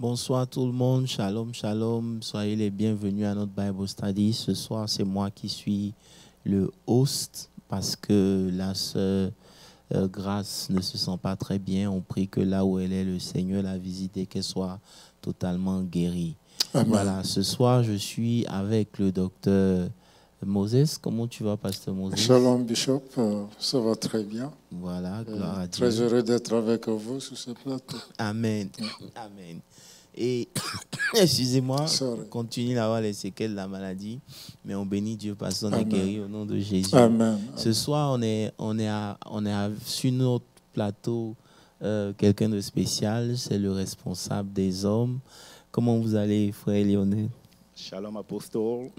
Bonsoir tout le monde, shalom, shalom, soyez les bienvenus à notre Bible Study. Ce soir, c'est moi qui suis le host parce que la sœur Grâce ne se sent pas très bien. On prie que là où elle est, le Seigneur la visite et qu'elle soit totalement guérie. Amen. Voilà, ce soir, je suis avec le docteur Moses. Comment tu vas, pasteur Moses? Shalom Bishop, ça va très bien. Voilà, gloire à Dieu. Très heureux d'être avec vous sur ce plateau. Amen. Amen. Et excusez-moi, Sorry. on continue d'avoir les séquelles de la maladie, mais on bénit Dieu parce qu'on est guéri au nom de Jésus. Amen. Ce soir, on est sur notre plateau quelqu'un de spécial, c'est le responsable des hommes. Comment vous allez, frère Lionel? Shalom apostole,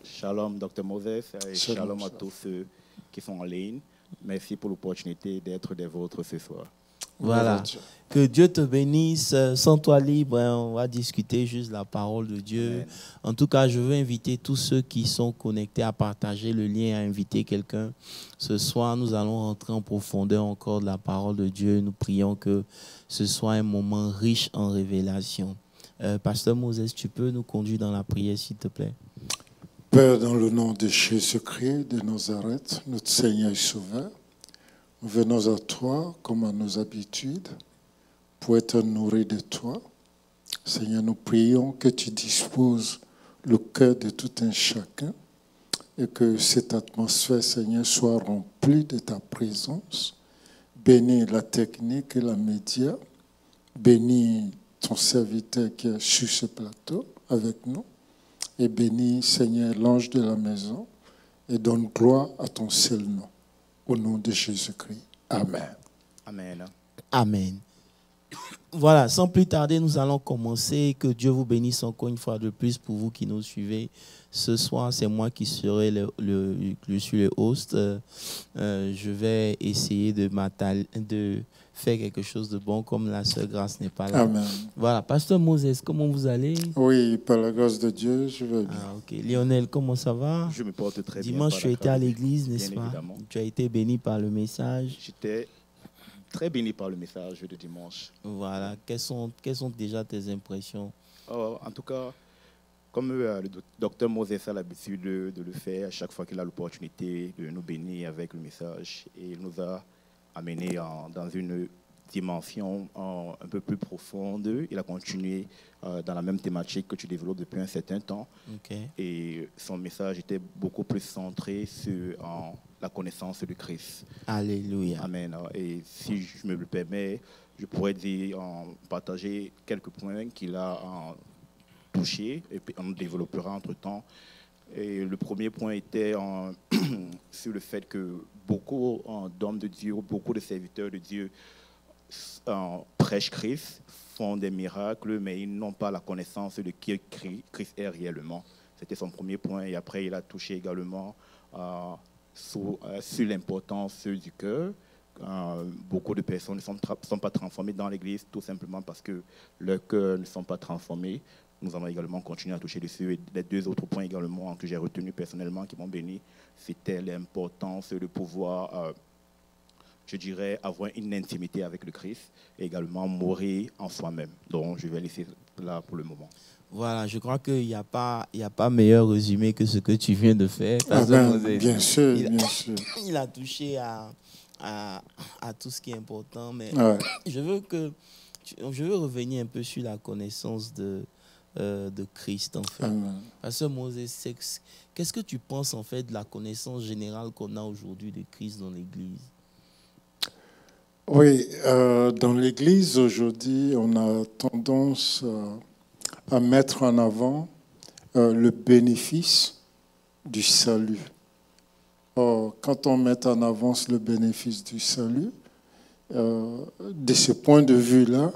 shalom Dr Moses et Shalom, shalom à tous ceux qui sont en ligne. Merci pour l'opportunité d'être des vôtres ce soir. Voilà. Que Dieu te bénisse. Sens-toi libre. On va discuter juste la parole de Dieu. Amen. En tout cas, je veux inviter tous ceux qui sont connectés à partager le lien, à inviter quelqu'un. Ce soir, nous allons rentrer en profondeur encore de la parole de Dieu. Nous prions que ce soit un moment riche en révélation. Pasteur Moses, tu peux nous conduire dans la prière, s'il te plaît? Père, dans le nom de Jésus-Christ de Nazareth, notre Seigneur et Sauveur, nous venons à toi comme à nos habitudes pour être nourris de toi. Seigneur, nous prions que tu disposes le cœur de tout un chacun et que cette atmosphère, Seigneur, soit remplie de ta présence. Bénis la technique et la média. Bénis ton serviteur qui est sur ce plateau avec nous. Et bénis, Seigneur, l'ange de la maison et donne gloire à ton seul nom. Au nom de Jésus-Christ. Amen. Amen. Amen. Voilà, sans plus tarder, nous allons commencer. Que Dieu vous bénisse encore une fois de plus pour vous qui nous suivez. Ce soir, c'est moi qui serai je suis le host. Je vais essayer de faire quelque chose de bon comme la sœur Grâce n'est pas là. Amen. Voilà, pasteur Moses, comment vous allez? Oui, par la grâce de Dieu, je vais bien. Ah, ok. Lionel, comment ça va? Je me porte très bien. Dimanche, par tu la étais à grâce de l'église, Dieu, n'est-ce bien pas? évidemment. Tu as été béni par le message. J'étais très béni par le message de dimanche. Voilà, quelles sont déjà tes impressions? En tout cas, comme le docteur Moses a l'habitude de le faire, à chaque fois qu'il a l'opportunité de nous bénir avec le message, et il nous a amenés dans une dimension un peu plus profonde. Il a continué dans la même thématique que tu développes depuis un certain temps. Ok. Et son message était beaucoup plus centré sur la connaissance de Christ. Alléluia. Amen. Et si je me le permets, je pourrais partager quelques points qu'il a touchés et puis on développera entre-temps. Et le premier point était sur le fait que beaucoup d'hommes de Dieu, beaucoup de serviteurs de Dieu prêchent Christ, font des miracles, mais ils n'ont pas la connaissance de qui Christ est réellement. C'était son premier point. Et après, il a touché également sur l'importance du cœur. Beaucoup de personnes ne sont pas transformées dans l'Église tout simplement parce que leurs cœurs ne sont pas transformés. Nous allons également continuer à toucher dessus. Et les deux autres points également que j'ai retenus personnellement qui m'ont béni, c'était l'importance de pouvoir, je dirais, avoir une intimité avec le Christ et également mourir en soi-même. Donc, je vais laisser là pour le moment. Voilà, je crois qu'il n'y a pas meilleur résumé que ce que tu viens de faire. Amen. Bien sûr, il, bien sûr. Il a touché à tout ce qui est important, mais Ouais. je veux revenir un peu sur la connaissance de Christ, en fait. Amen. Pasteur Moses, qu'est-ce que tu penses, en fait, de la connaissance générale qu'on a aujourd'hui de Christ dans l'Église? Oui, dans l'Église aujourd'hui, on a tendance à mettre en avant le bénéfice du salut. Or, quand on met en avant le bénéfice du salut, de ce point de vue-là,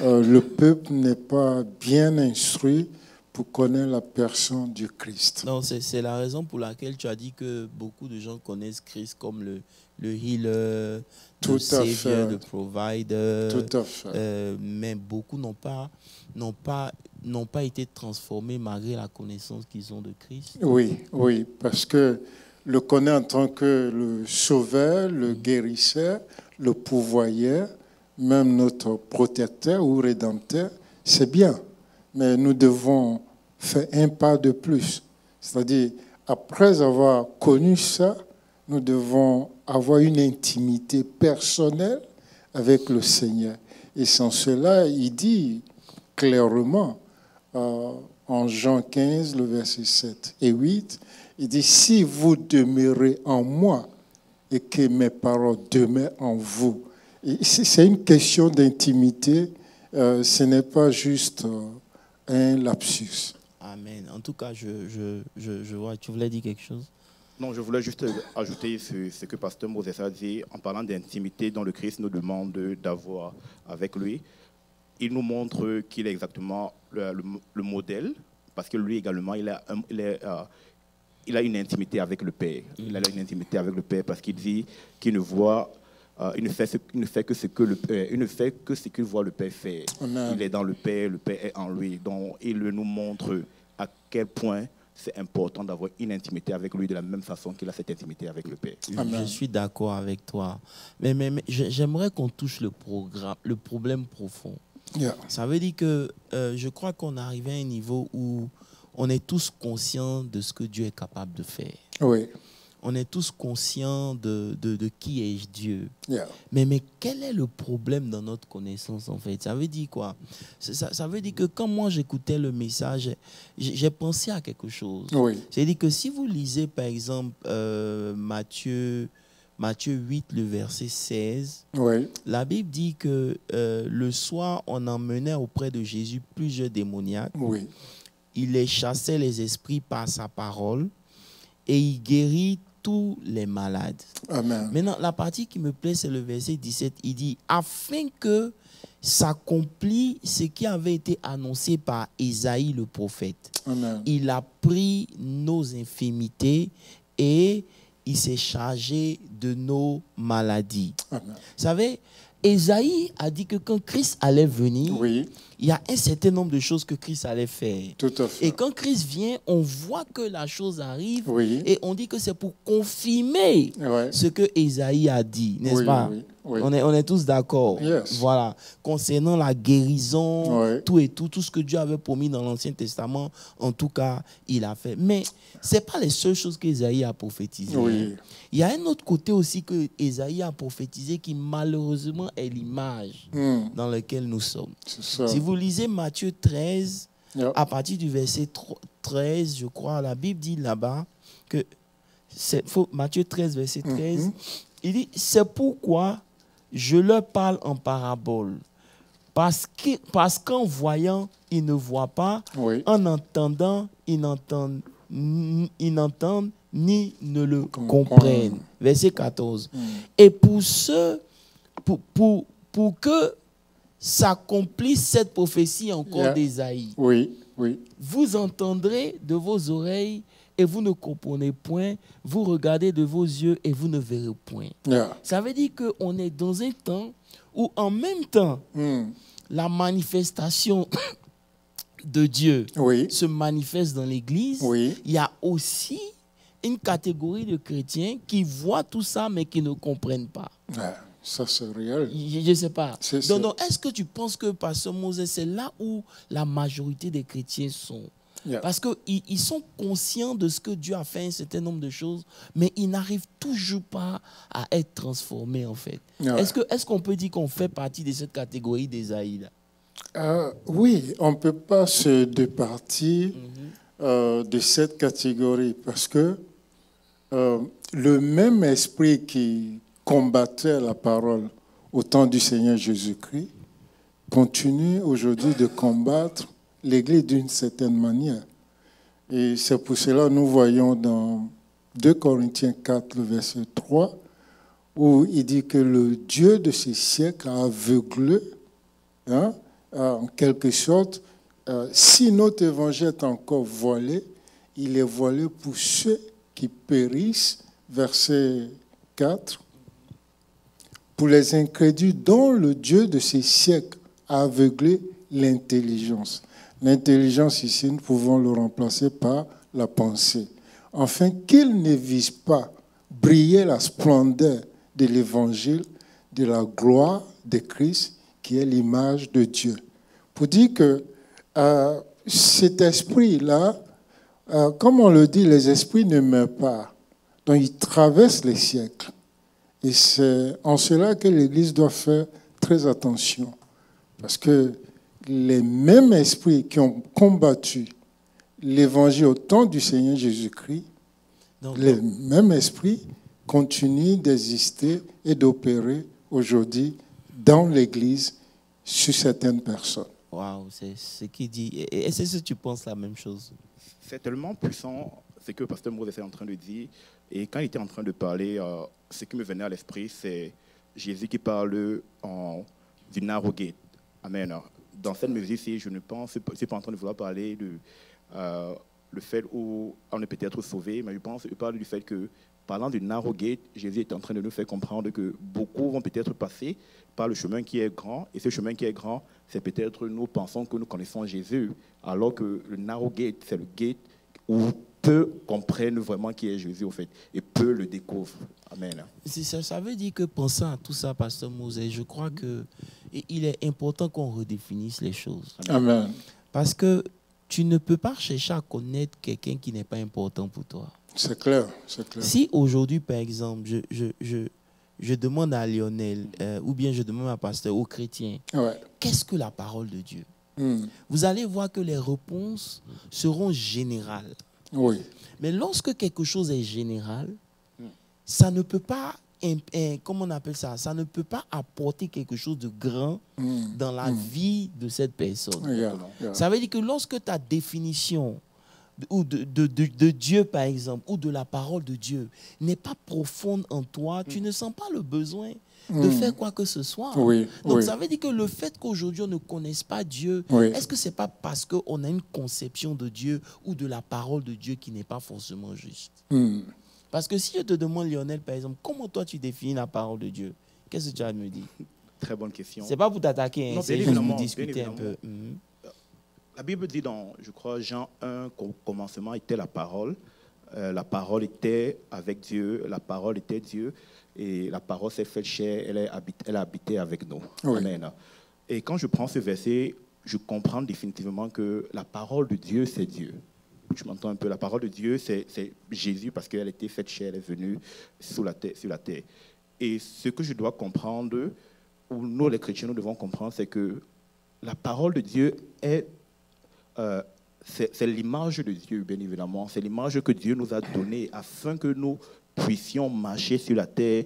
le peuple n'est pas bien instruit pour connaître la personne du Christ. Non, c'est la raison pour laquelle tu as dit que beaucoup de gens connaissent Christ comme le healer, Tout le à savior, fait. le provider. Tout à fait. Mais beaucoup n'ont pas été transformés malgré la connaissance qu'ils ont de Christ. Oui, oui, parce que le connaît en tant que le sauveur, le guérisseur, le pourvoyeur, même notre protecteur ou rédempteur, c'est bien, mais nous devons faire un pas de plus. C'est-à-dire, après avoir connu ça, nous devons avoir une intimité personnelle avec le Seigneur. Et sans cela, il dit clairement, en Jean 15, le verset 7 et 8, il dit, si vous demeurez en moi et que mes paroles demeurent en vous. Et c'est une question d'intimité, ce n'est pas juste un lapsus. Amen. En tout cas, je vois, tu voulais dire quelque chose? Non, je voulais juste ajouter ce que Pasteur Moses a dit en parlant d'intimité dont le Christ nous demande d'avoir avec lui. Il nous montre qu'il est exactement le modèle, parce que lui également, il a une intimité avec le Père. Il a une intimité avec le Père parce qu'il dit qu'il ne voit, il ne fait que ce qu'il voit le Père faire. Amen. Il est dans le Père est en lui. Donc, il nous montre à quel point c'est important d'avoir une intimité avec lui de la même façon qu'il a cette intimité avec le Père. Amen. Je suis d'accord avec toi. Mais j'aimerais qu'on touche le problème profond. Yeah. Ça veut dire que je crois qu'on est arrivé à un niveau où on est tous conscients de ce que Dieu est capable de faire. Oui. On est tous conscients de qui est Dieu. Yeah. Mais quel est le problème dans notre connaissance, en fait? Ça veut dire quoi? Ça veut dire que quand moi j'écoutais le message, j'ai pensé à quelque chose. Oui. C'est-à-dire que si vous lisez, par exemple, Matthieu 8, le verset 16, Oui. la Bible dit que le soir, on emmenait auprès de Jésus plusieurs démoniaques. Oui. Il les chassait les esprits par sa parole et il guérit tous les malades. Amen. Maintenant, la partie qui me plaît, c'est le verset 17. Il dit, afin que s'accomplisse ce qui avait été annoncé par Ésaïe le prophète. Amen. Il a pris nos infirmités et il s'est chargé de nos maladies. Amen. Vous savez, Ésaïe a dit que quand Christ allait venir, Oui, il y a un certain nombre de choses que Christ allait faire. tout à fait. Et quand Christ vient, on voit que la chose arrive Oui. et on dit que c'est pour confirmer Ouais. ce que Ésaïe a dit, n'est-ce Oui, pas? oui, oui. On est tous d'accord. Yes. Voilà. Concernant la guérison, Ouais. tout et tout ce que Dieu avait promis dans l'Ancien Testament, en tout cas, il a fait. Mais ce n'est pas les seules choses qu'Ésaïe a prophétisées. Oui. Il y a un autre côté aussi que Ésaïe a prophétisé qui malheureusement est l'image dans laquelle nous sommes. C'est ça. Si vous lisez Matthieu 13, Yeah. à partir du verset 13, je crois, la Bible dit là-bas que Matthieu 13, verset 13, il dit, c'est pourquoi je leur parle en parabole. Parce qu'en voyant, ils ne voient pas, Oui. en entendant, ils n'entendent ni ne le comprennent. Verset 14. Et pour que s'accomplisse cette prophétie encore Yeah. d'Ésaïe, Oui, oui. vous entendrez de vos oreilles et vous ne comprenez point, vous regardez de vos yeux et vous ne verrez point. Yeah. Ça veut dire qu'on est dans un temps où en même temps, la manifestation de Dieu Oui. se manifeste dans l'Église, Oui. il y a aussi une catégorie de chrétiens qui voient tout ça mais qui ne comprennent pas. Ouais, ça, c'est réel. Je ne sais pas. C'est Donc, est-ce que tu penses que, Pasteur Moses, c'est là où la majorité des chrétiens sont? Yeah. Parce qu'ils sont conscients de ce que Dieu a fait, un certain nombre de choses, mais ils n'arrivent toujours pas à être transformés, en fait. Ouais. Est-ce qu'on peut dire qu'on fait partie de cette catégorie d'Ésaïe là? Oui, on ne peut pas se départir de cette catégorie parce que le même esprit qui combattait la parole au temps du Seigneur Jésus-Christ continue aujourd'hui de combattre l'Église d'une certaine manière. Et c'est pour cela que nous voyons dans 2 Corinthiens 4, le verset 3, où il dit que le Dieu de ces siècles a aveuglé, en quelque sorte, si notre évangile est encore voilé, il est voilé pour ceux qui périssent, verset 4, pour les incrédules dont le Dieu de ces siècles a aveuglé l'intelligence. L'intelligence ici, nous pouvons le remplacer par la pensée. Afin qu'ils ne visent pas briller la splendeur de l'évangile, de la gloire de Christ, qui est l'image de Dieu. pour dire que cet esprit-là, comme on le dit, les esprits ne meurent pas. Donc, ils traversent les siècles. Et c'est en cela que l'Église doit faire très attention. Parce que les mêmes esprits qui ont combattu l'Évangile au temps du Seigneur Jésus-Christ, les mêmes esprits continuent d'exister et d'opérer aujourd'hui dans l'Église sur certaines personnes. Waouh, c'est ce qu'il dit. Et est-ce que tu penses la même chose? C'est tellement puissant ce que Pasteur Moses est en train de dire. Et quand il était en train de parler, ce qui me venait à l'esprit, c'est Jésus qui parle du narrow gate. Amen. Dans cette mesure-ci, je ne suis pas en train de vouloir parler de le fait où on est peut-être sauvé, mais je parle du fait que, parlant du narrow gate, Jésus est en train de nous faire comprendre que beaucoup vont peut-être passer par le chemin qui est grand, et ce chemin qui est grand, c'est peut-être nous pensons que nous connaissons Jésus, alors que le narrow gate, c'est le gate où peu comprennent vraiment qui est Jésus, au fait, et peu le découvrent. Amen. Ça veut dire que, pensant à tout ça, Pasteur Moses, je crois qu'il est important qu'on redéfinisse les choses. Amen. Parce que tu ne peux pas chercher à connaître quelqu'un qui n'est pas important pour toi. C'est clair, c'est clair. Si aujourd'hui, par exemple, je demande à Lionel, ou bien je demande à Pasteur, aux chrétiens, qu'est-ce que la parole de Dieu? Vous allez voir que les réponses seront générales. Oui. Mais lorsque quelque chose est général, ça ne peut pas, comment on appelle ça? Ça ne peut pas apporter quelque chose de grand dans la vie de cette personne. Ça veut dire que lorsque ta définition ou de Dieu, par exemple, ou de la parole de Dieu n'est pas profonde en toi, tu ne sens pas le besoin de faire quoi que ce soit. Donc ça veut dire que le fait qu'aujourd'hui on ne connaisse pas Dieu, est-ce que ce n'est pas parce qu'on a une conception de Dieu ou de la parole de Dieu qui n'est pas forcément juste? Parce que si je te demande, Lionel, par exemple, comment toi tu définis la parole de Dieu, qu'est-ce que tu vas me dire? Très bonne question. C'est pas pour t'attaquer, hein, c'est juste pour discuter un peu. La Bible dit dans, je crois, Jean 1, qu'au commencement était la parole était avec Dieu, la parole était Dieu, et la parole s'est faite chair, elle a habité avec nous. Amen. Et quand je prends ce verset, je comprends définitivement que la parole de Dieu, c'est Dieu. Je m'entends un peu, la parole de Dieu, c'est Jésus, parce qu'elle était faite chair, elle est venue sur la terre. Et ce que je dois comprendre, ou nous les chrétiens, nous devons comprendre, c'est que la parole de Dieu est c'est l'image de Dieu, bien évidemment. C'est l'image que Dieu nous a donnée afin que nous puissions marcher sur la terre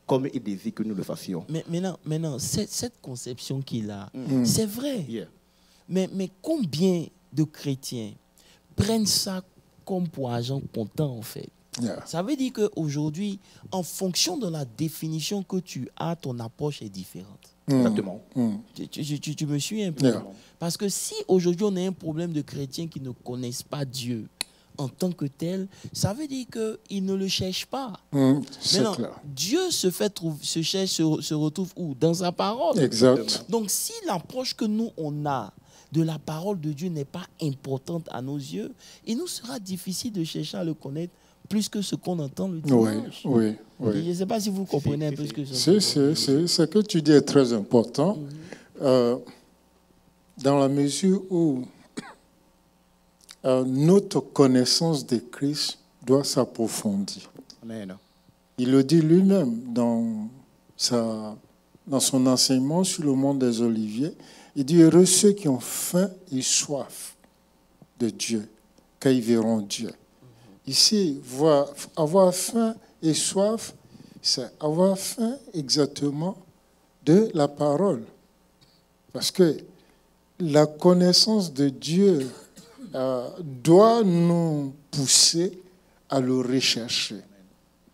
comme il désire que nous le fassions. Mais maintenant cette conception qu'il a, c'est vrai. Mais combien de chrétiens prennent ça comme pour argent comptant, en fait? Ça veut dire qu'aujourd'hui, en fonction de la définition que tu as, ton approche est différente. Exactement. Tu me suis un peu? Parce que si aujourd'hui on a un problème de chrétiens qui ne connaissent pas Dieu en tant que tel, ça veut dire qu'ils ne le cherchent pas. Maintenant, Dieu se retrouve où? Dans sa parole. Exact. Donc si l'approche que nous on a de la parole de Dieu n'est pas importante à nos yeux, il nous sera difficile de chercher à le connaître plus que ce qu'on entend le dimanche. Oui. Je ne sais pas si vous comprenez un peu ce que je dis. Ce que tu dis est très important, dans la mesure où notre connaissance de Christ doit s'approfondir. Amen. Il le dit lui-même dans son enseignement sur le mont des Oliviers. Il dit, heureux ceux qui ont faim et soif de Dieu, car ils verront Dieu. Ici, avoir faim et soif, c'est avoir faim exactement de la parole. Parce que la connaissance de Dieu doit nous pousser à le rechercher.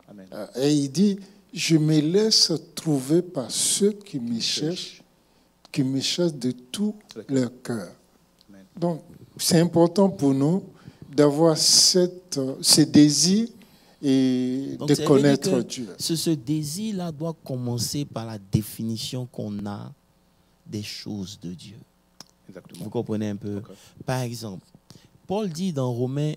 Amen. Et il dit, je me laisse trouver par ceux qui me cherchent de tout leur cœur. Donc, c'est important pour nous d'avoir ce désir et donc, de connaître Dieu. Ce désir-là doit commencer par la définition qu'on a des choses de Dieu. Exactement. Vous comprenez un peu? Okay. Par exemple, Paul dit dans Romains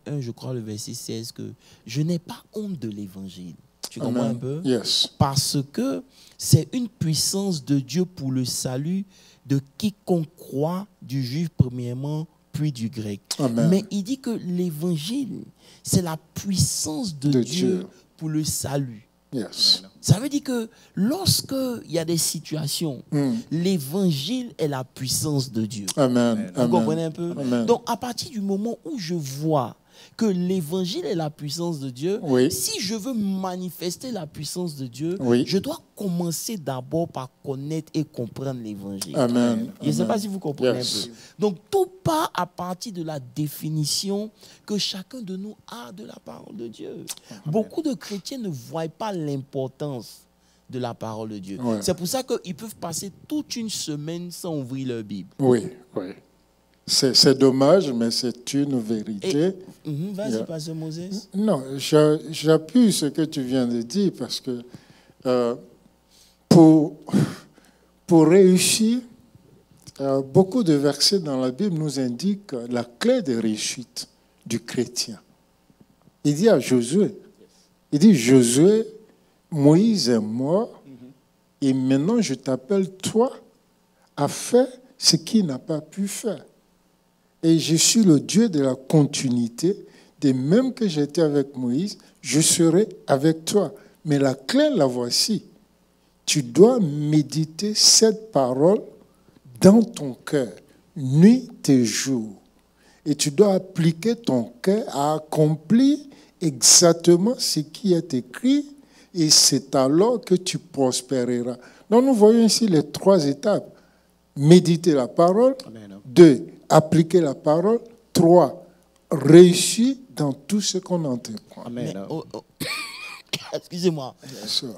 1, je crois, le verset 16, que je n'ai pas honte de l'évangile. Tu comprends un peu? Yes. Parce que c'est une puissance de Dieu pour le salut de quiconque croit, du juif premièrement, puis du grec. Amen. Mais il dit que l'évangile, c'est la puissance de Dieu pour le salut. Yes. Ça veut dire que lorsqu'il y a des situations, l'évangile est la puissance de Dieu. Amen. Vous comprenez un peu? Amen. Donc, à partir du moment où je vois que l'évangile est la puissance de Dieu, Oui. si je veux manifester la puissance de Dieu, Oui. je dois commencer d'abord par connaître et comprendre l'évangile. Amen. Je ne sais Amen. pas si vous comprenez Yes. un peu. Donc, tout part à partir de la définition que chacun de nous a de la parole de Dieu. Beaucoup de chrétiens ne voient pas l'importance de la parole de Dieu. Ouais. C'est pour ça qu'ils peuvent passer toute une semaine sans ouvrir leur Bible. Oui, oui. C'est dommage, mais c'est une vérité. Vas-y, Yeah. Pasteur Moses. Non, j'appuie ce que tu viens de dire parce que pour réussir, beaucoup de versets dans la Bible nous indiquent la clé de réussite du chrétien. Il dit à Josué, Josué, Moïse est mort et maintenant je t'appelle toi à faire ce qu'il n'a pas pu faire. Et je suis le Dieu de la continuité. De même que j'étais avec Moïse, je serai avec toi. Mais la clé, la voici. Tu dois méditer cette parole dans ton cœur, nuit et jour. Et tu dois appliquer ton cœur à accomplir exactement ce qui est écrit. Et c'est alors que tu prospéreras. Donc nous voyons ici les 3 étapes. Méditer la parole. Amen. 2, appliquer la parole. 3, réussir dans tout ce qu'on entreprend. Amen. Excusez-moi. Bien sûr.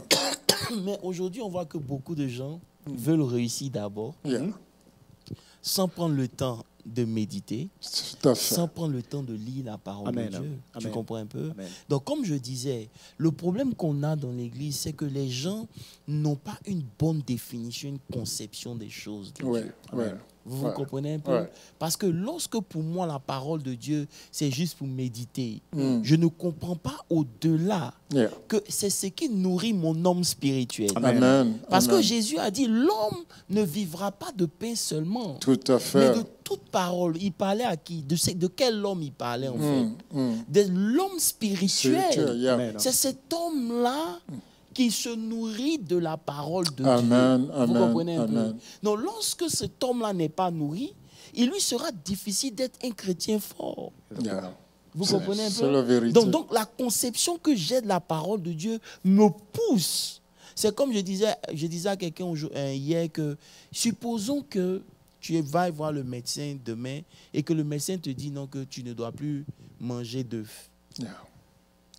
Mais aujourd'hui, on voit que beaucoup de gens veulent réussir d'abord, Yeah. sans prendre le temps de méditer, Tout à fait. sans prendre le temps de lire la parole Amen. de Dieu. Tu Amen. comprends un peu? Amen. Donc, comme je disais, le problème qu'on a dans l'Église, c'est que les gens n'ont pas une bonne définition, une conception des choses de Ouais, Dieu. ouais. Vous Ouais. comprenez un peu? Ouais. Parce que lorsque pour moi la parole de Dieu, c'est juste pour méditer, je ne comprends pas au-delà Yeah. que c'est ce qui nourrit mon homme spirituel. Amen. Parce que Amen. Jésus a dit, l'homme ne vivra pas de pain seulement, Tout à mais fait. de toute parole. Il parlait à qui? De quel homme il parlait en fait? De l'homme spirituel. Spirituel, yeah. Amen. C'est cet homme-là qui se nourrit de la parole de Amen, Dieu. amen, Vous comprenez un amen. peu? Donc lorsque cet homme-là n'est pas nourri, il lui sera difficile d'être un chrétien fort. Yeah. Vous C'est- comprenez un peu? c'est la vérité. Donc la conception que j'ai de la parole de Dieu me pousse. C'est comme je disais à quelqu'un hier que supposons que tu vas voir le médecin demain et que le médecin te dit non, que tu ne dois plus manger d'œufs. Yeah.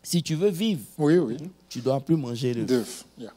Si tu veux vivre, Oui, oui. tu ne dois plus manger d'œufs. D'œufs. Yeah.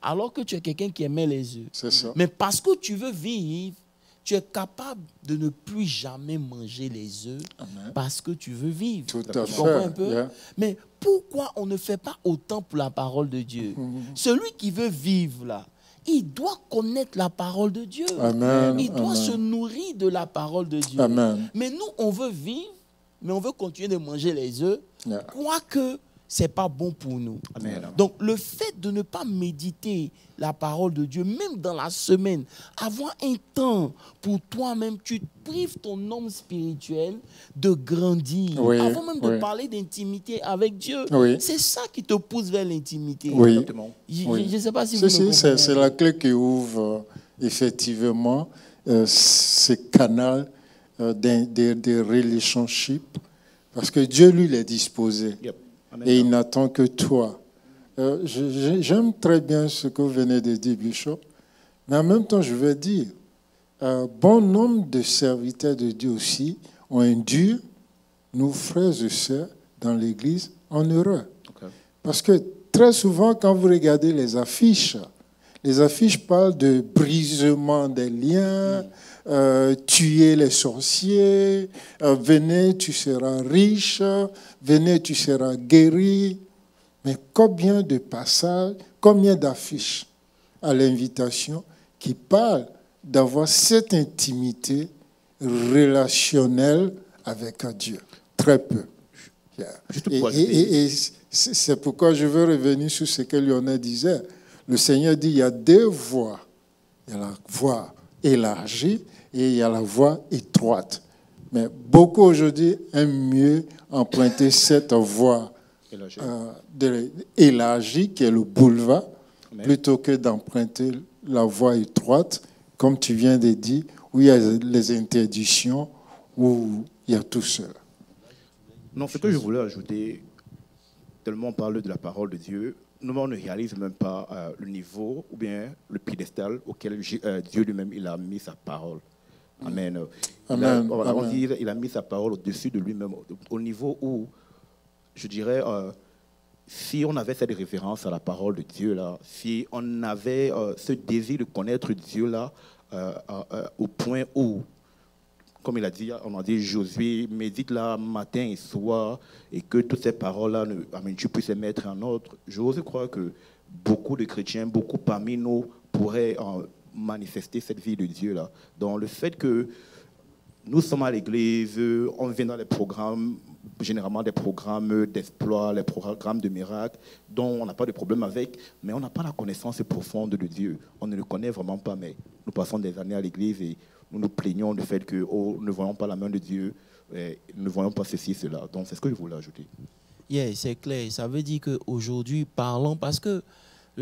Alors que tu es quelqu'un qui aimait les œufs. C'est ça. Mais parce que tu veux vivre, tu es capable de ne plus jamais manger les œufs Amen. parce que tu veux vivre. Tout Tu à comprends fait. un peu? Yeah. Mais pourquoi on ne fait pas autant pour la parole de Dieu? Celui qui veut vivre là, il doit connaître la parole de Dieu. Amen, Il doit amen. se nourrir de la parole de Dieu. Amen. Mais nous, on veut vivre, mais on veut continuer de manger les œufs, Yeah. quoique ce n'est pas bon pour nous. Amen. Donc, le fait de ne pas méditer la parole de Dieu, même dans la semaine, avoir un temps pour toi-même, tu prives ton homme spirituel de grandir. Oui, Avant même de oui. parler d'intimité avec Dieu, Oui. c'est ça qui te pousse vers l'intimité. Oui. Exactement. Je Oui. ne sais pas si Si, vous si, me c'est comprenez. la clé qui ouvre effectivement ces canaux des relationships. Parce que Dieu, lui, les disposé. Yep. Amen. Et il n'attend que toi. J'aime très bien ce que vous venez de dire, Bishop. Mais en même temps, je veux dire, bon nombre de serviteurs de Dieu aussi ont induit nos frères et sœurs dans l'Église en erreur. Ok. Parce que très souvent, quand vous regardez les affiches parlent de brisement des liens, tuer les sorciers, venez, tu seras riche, venez, tu seras guéri. Mais combien de passages, combien d'affiches à l'invitation qui parlent d'avoir cette intimité relationnelle avec Dieu? Très peu. Juste pour ajouter. Et c'est pourquoi je veux revenir sur ce que Lionel disait. Le Seigneur dit, il y a deux voies. Il y a la voie élargie et il y a la voie étroite. Mais beaucoup aujourd'hui aiment mieux emprunter cette voie élargie, qui est le boulevard, plutôt que d'emprunter la voie étroite, comme tu viens de dire, où il y a les interdictions, où il y a tout cela. Non, ce que je voulais ajouter, tellement on parle de la parole de Dieu, nous on ne réalise même pas le niveau ou bien le piédestal auquel Dieu lui-même il a mis sa parole. Amen. Amen. On dit il a mis sa parole au-dessus de lui-même, au niveau où, je dirais, si on avait cette référence à la parole de Dieu là, si on avait ce désir de connaître Dieu là, au point où, comme il a dit, on a dit Josué, médite là matin et soir, et que toutes ces paroles-là, tu puisses les mettre en ordre. J'ose croire que beaucoup de chrétiens, beaucoup parmi nous pourraient manifester cette vie de Dieu là. Dans le fait que nous sommes à l'église, on vient dans les programmes, généralement des programmes d'exploit, les programmes de miracles, dont on n'a pas de problème avec, mais on n'a pas la connaissance profonde de Dieu. On ne le connaît vraiment pas, mais nous passons des années à l'église et nous nous plaignons du fait que nous ne voyons pas la main de Dieu, nous ne voyons pas ceci, cela. Donc c'est ce que je voulais ajouter. Yeah, c'est clair. Ça veut dire qu'aujourd'hui, parlons, parce que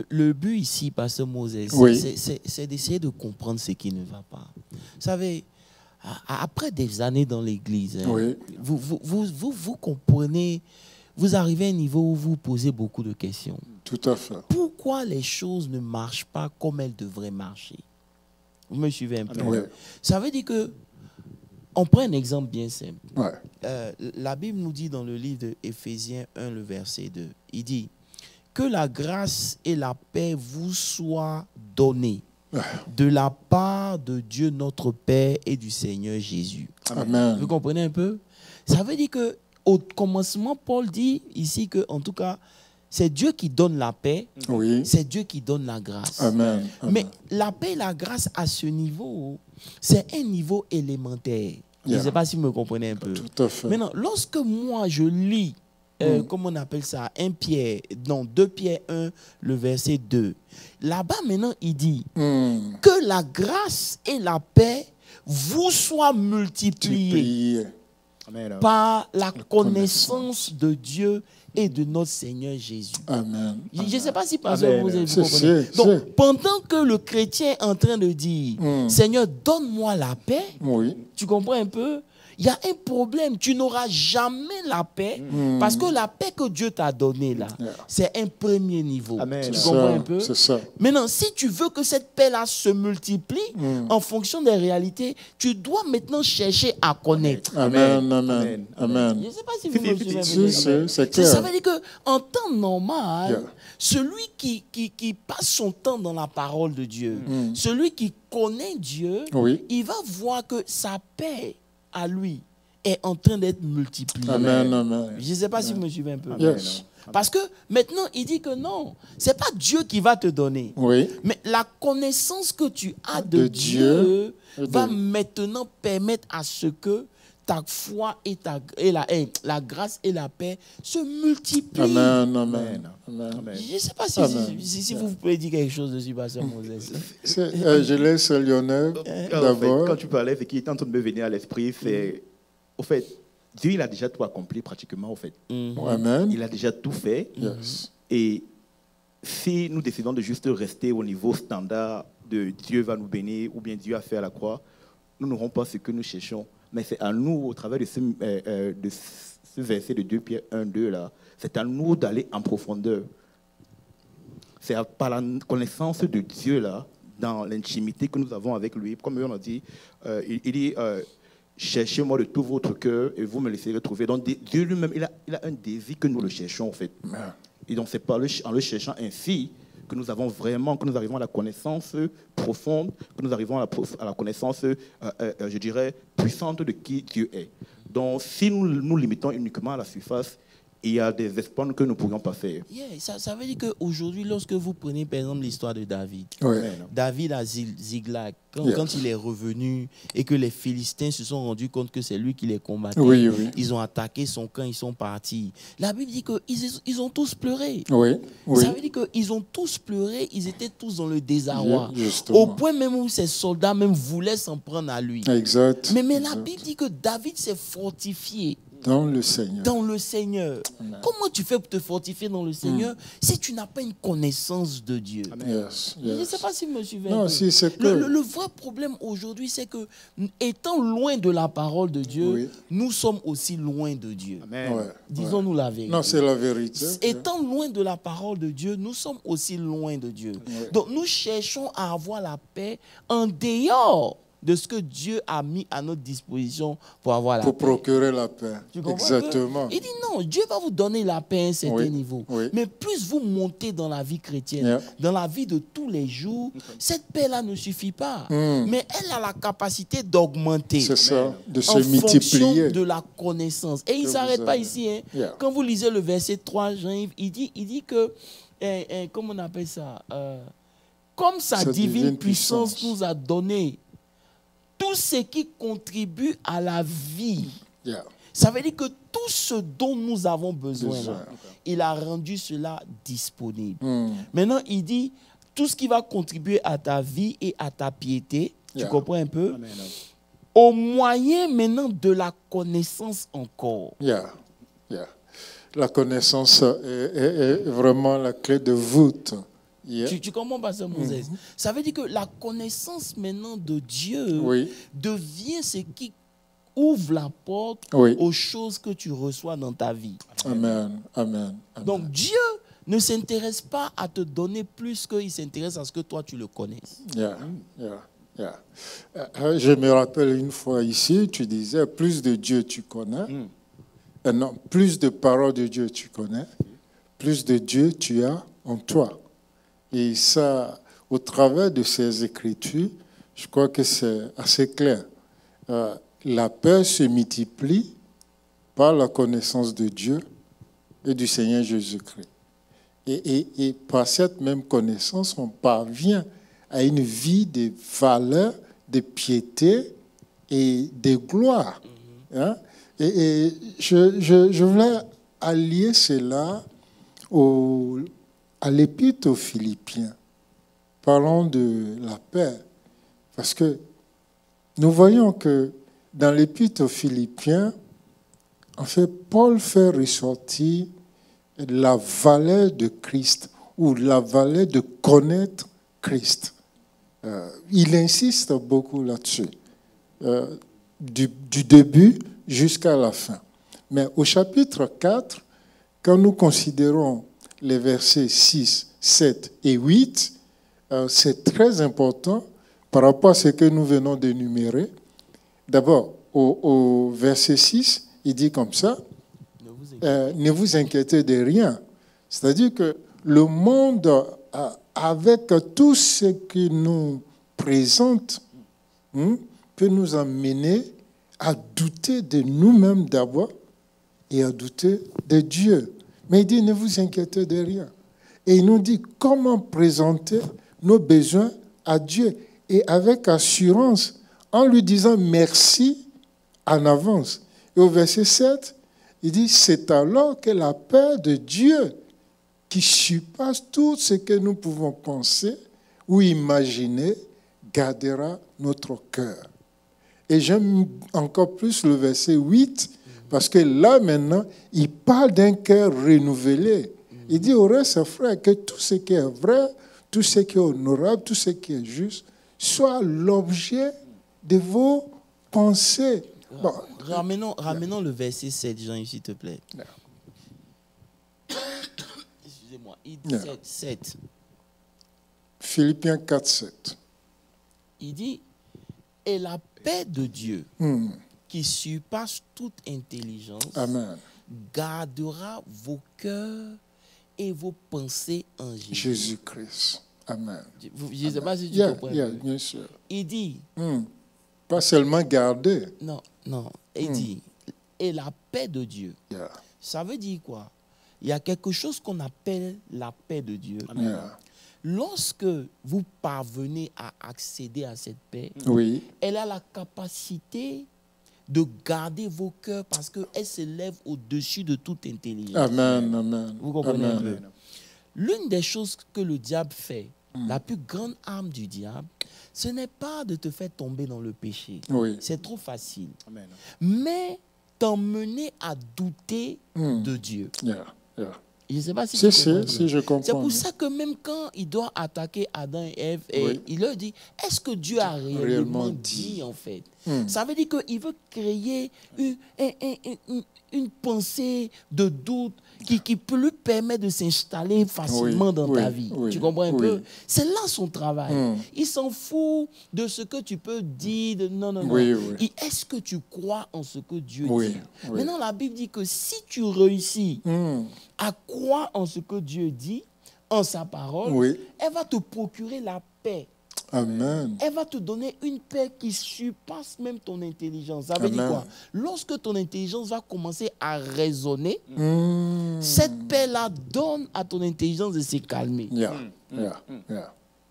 le but ici, Pasteur Moses, oui, c'est d'essayer de comprendre ce qui ne va pas. Vous savez, après des années dans l'église, hein, oui, vous comprenez, vous arrivez à un niveau où vous posez beaucoup de questions. Tout à fait. Pourquoi les choses ne marchent pas comme elles devraient marcher? Vous me suivez un peu? Oui. Ça veut dire que, on prend un exemple bien simple. Ouais. La Bible nous dit dans le livre de Éphésiens 1, le verset 2, il dit que la grâce et la paix vous soient données de la part de Dieu notre Père et du Seigneur Jésus. Amen. Vous comprenez un peu? Ça veut dire que au commencement, Paul dit ici que, en tout cas, c'est Dieu qui donne la paix, oui, c'est Dieu qui donne la grâce. Amen. Mais la paix et la grâce à ce niveau, c'est un niveau élémentaire. Je ne sais pas si vous me comprenez un peu. Tout à fait. Maintenant, lorsque moi je lis, comment on appelle ça, 2 Pierre 1, le verset 2, là-bas maintenant il dit que la grâce et la paix vous soient multipliées par la connaissance de Dieu et de notre Seigneur Jésus. Amen. Je ne sais pas si vous comprenez. Donc, pendant que le chrétien est en train de dire, Seigneur, donne-moi la paix, oui, tu comprends un peu? Il y a un problème. Tu n'auras jamais la paix parce que la paix que Dieu t'a donnée là, c'est un premier niveau. Amen. Tu comprends un peu? C'est ça. Maintenant, si tu veux que cette paix-là se multiplie en fonction des réalités, tu dois maintenant chercher à connaître. Amen, amen, amen. Je ne sais pas si vous me suivez. C'est clair. Ça veut dire qu'en temps normal, celui qui passe son temps dans la parole de Dieu, celui qui connaît Dieu, il va voir que sa paix à lui est en train d'être multipliée. Amen, amen. Je ne sais pas si vous me suivez un peu. Yes. Parce que maintenant, il dit que non, ce n'est pas Dieu qui va te donner. Oui. Mais la connaissance que tu as de Dieu va maintenant permettre à ce que ta foi et la grâce et la paix se multiplient. Amen, amen. Amen. Je ne sais pas si vous pouvez dire quelque chose dessus, Pasteur Moses. Je laisse Lionel d'abord. Quand tu parlais, ce qui est en train de me venir à l'esprit, c'est, au fait, Dieu, il a déjà tout accompli pratiquement, au fait. Amen. Il a déjà tout fait. Yes. Et si nous décidons de juste rester au niveau standard de Dieu va nous bénir ou bien Dieu a fait à la croix, nous n'aurons pas ce que nous cherchons. Mais c'est à nous, au travers de ce verset de 2 Pierre 1, 2, là, c'est à nous d'aller en profondeur. C'est par la connaissance de Dieu, là, dans l'intimité que nous avons avec lui. Comme on a dit, il dit, cherchez-moi de tout votre cœur et vous me laisserez trouver. Donc Dieu lui-même, il a un désir que nous le cherchons, en fait. Et donc c'est en le cherchant ainsi que nous avons vraiment, que nous arrivons à la connaissance profonde, que nous arrivons à la connaissance, je dirais, puissante de qui Dieu est. Donc, si nous nous limitons uniquement à la surface, il y a des exploits que nous ne pourrions pas faire. Yeah, ça veut dire qu'aujourd'hui, lorsque vous prenez par exemple l'histoire de David, Oui. David à Ziklag, Yes. quand il est revenu et que les Philistins se sont rendus compte que c'est lui qui les combattait, Oui, oui. ils ont attaqué son camp, ils sont partis. La Bible dit qu'ils ont tous pleuré. Oui, oui. Ça veut dire qu'ils ont tous pleuré, ils étaient tous dans le désarroi. Justement. Au point même où ces soldats même voulaient s'en prendre à lui. Exact. Mais la Exact. Bible dit que David s'est fortifié Dans le Seigneur. dans le Seigneur. Amen. Comment tu fais pour te fortifier dans le Seigneur si tu n'as pas une connaissance de Dieu? Yes, Je ne yes. sais pas si vous me suivez. Non, un peu. si c'est que... Le vrai problème aujourd'hui, c'est que étant loin de la parole de Dieu, Oui. nous sommes aussi loin de Dieu. Amen. Ouais, Disons-nous la vérité. Non, c'est la vérité. Étant loin de la parole de Dieu, nous sommes aussi loin de Dieu. Ouais. Donc nous cherchons à avoir la paix en dehors de ce que Dieu a mis à notre disposition pour avoir la Pour paix. procurer la paix. Tu comprends un peu? Exactement. Il dit non, Dieu va vous donner la paix à un certain Oui, niveau. oui. Mais plus vous montez dans la vie chrétienne, Yeah. dans la vie de tous les jours, cette paix-là ne suffit pas. Mais elle a la capacité d'augmenter C'est ça, de se en fonction multiplier. de la connaissance. Et il ne Que s'arrête vous pas avez. ici. Hein. Yeah. Quand vous lisez le verset 3, Jean-Yves, il dit que, comment on appelle ça, comme sa divine puissance nous a donné tout ce qui contribue à la vie. Yeah. Ça veut dire que tout ce dont nous avons besoin, Besoin. là, il a rendu cela disponible. Mm. Maintenant, il dit, tout ce qui va contribuer à ta vie et à ta piété, Yeah. tu comprends un peu, Amen. au moyen maintenant de la connaissance encore. Yeah. Yeah. La connaissance est vraiment la clé de voûte. Yeah. Tu comprends, Pasteur Moses? Ça veut dire que la connaissance maintenant de Dieu Oui. devient ce qui ouvre la porte Oui. aux choses que tu reçois dans ta vie. Amen. Amen. Amen. Donc Dieu ne s'intéresse pas à te donner plus qu'il s'intéresse à ce que toi tu le connaisses. Yeah, yeah, yeah. Je me rappelle une fois ici, tu disais, plus de Dieu tu connais, non, plus de paroles de Dieu tu connais, plus de Dieu tu as en toi. Et ça, au travers de ces écritures, je crois que c'est assez clair. La paix se multiplie par la connaissance de Dieu et du Seigneur Jésus-Christ. Et par cette même connaissance, on parvient à une vie de valeur, de piété et de gloire. Hein? Et je voulais allier cela à l'épître aux Philippiens. Parlons de la paix. Parce que nous voyons que dans l'épître aux Philippiens, en fait, Paul fait ressortir la valeur de Christ ou la valeur de connaître Christ. Il insiste beaucoup là-dessus, du début jusqu'à la fin. Mais au chapitre 4, quand nous considérons les versets 6, 7 et 8, c'est très important par rapport à ce que nous venons d'énumérer. D'abord, au verset 6, il dit comme ça, ne vous inquiétez de rien. C'est-à-dire que le monde, avec tout ce qui nous présente, peut nous amener à douter de nous-mêmes d'abord et à douter de Dieu. Mais il dit, ne vous inquiétez de rien. Et il nous dit comment présenter nos besoins à Dieu. Et avec assurance, en lui disant merci en avance. Et au verset 7, il dit, c'est alors que la paix de Dieu, qui surpasse tout ce que nous pouvons penser ou imaginer, gardera notre cœur. Et j'aime encore plus le verset 8, parce que là maintenant, il parle d'un cœur renouvelé. Il dit au reste, frère, que tout ce qui est vrai, tout ce qui est honorable, tout ce qui est juste, soit l'objet de vos pensées. Bon. Ramenons le verset 7, Jean, s'il te plaît. Excusez-moi, il dit 7. Philippiens 4, 7. Il dit, et la paix de Dieu, qui surpasse toute intelligence, Amen, gardera vos cœurs et vos pensées en Jésus-Christ. Amen. Je ne sais pas si tu comprends. Bien sûr. Il dit, Pas seulement garder. non, il dit, et la paix de Dieu. Yeah. Ça veut dire quoi? Il y a quelque chose qu'on appelle la paix de Dieu. Yeah. Lorsque vous parvenez à accéder à cette paix, Oui. elle a la capacité de garder vos cœurs parce qu'elle s'élève au-dessus de toute intelligence. Amen. Amen. Vous comprenez un Amen. peu? L'une des choses que le diable fait, la plus grande arme du diable, ce n'est pas de te faire tomber dans le péché. Oui. C'est trop facile. Amen. Mais t'emmener à douter de Dieu. Yeah. Yeah. Je ne sais pas si tu comprends. Si, je comprends. C'est pour ça que même quand il doit attaquer Adam et Ève, et Oui. il leur dit, est-ce que Dieu a réellement dit en fait? Ça veut dire qu'il veut créer une pensée de doute qui peut lui permettre de s'installer facilement dans ta vie. Tu comprends un peu? C'est là son travail. Il s'en fout de ce que tu peux dire. Non. Est-ce que tu crois en ce que Dieu dit? Maintenant, la Bible dit que si tu réussis à croire en ce que Dieu dit, en sa parole, elle va te procurer la paix. Amen. Elle va te donner une paix qui surpasse même ton intelligence. Ça veut dire quoi? Lorsque ton intelligence va commencer à raisonner, cette paix-là donne à ton intelligence de se calmer.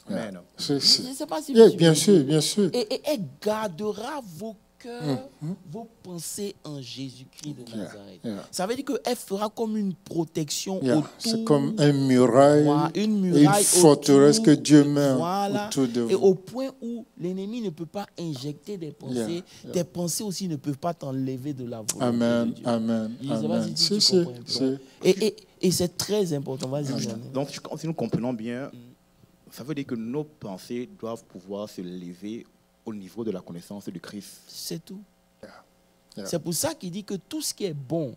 Amen. Je ne sais pas si bien sûr. Et elle gardera vos cœurs, vos pensées en Jésus-Christ de Nazareth. Ça veut dire qu'elle fera comme une protection autour. C'est comme un muraille, une muraille, une forteresse autour, que Dieu met voilà, autour de vous. Et au point où l'ennemi ne peut pas injecter des pensées, tes pensées aussi ne peuvent pas t'enlever de la volonté de Dieu. Amen. Je ne sais pas si tu comprends un peu. Et c'est très important. Vas-y. Donc, si nous comprenons bien, ça veut dire que nos pensées doivent pouvoir se lever au niveau de la connaissance de Christ. C'est tout. C'est pour ça qu'il dit que tout ce qui est bon,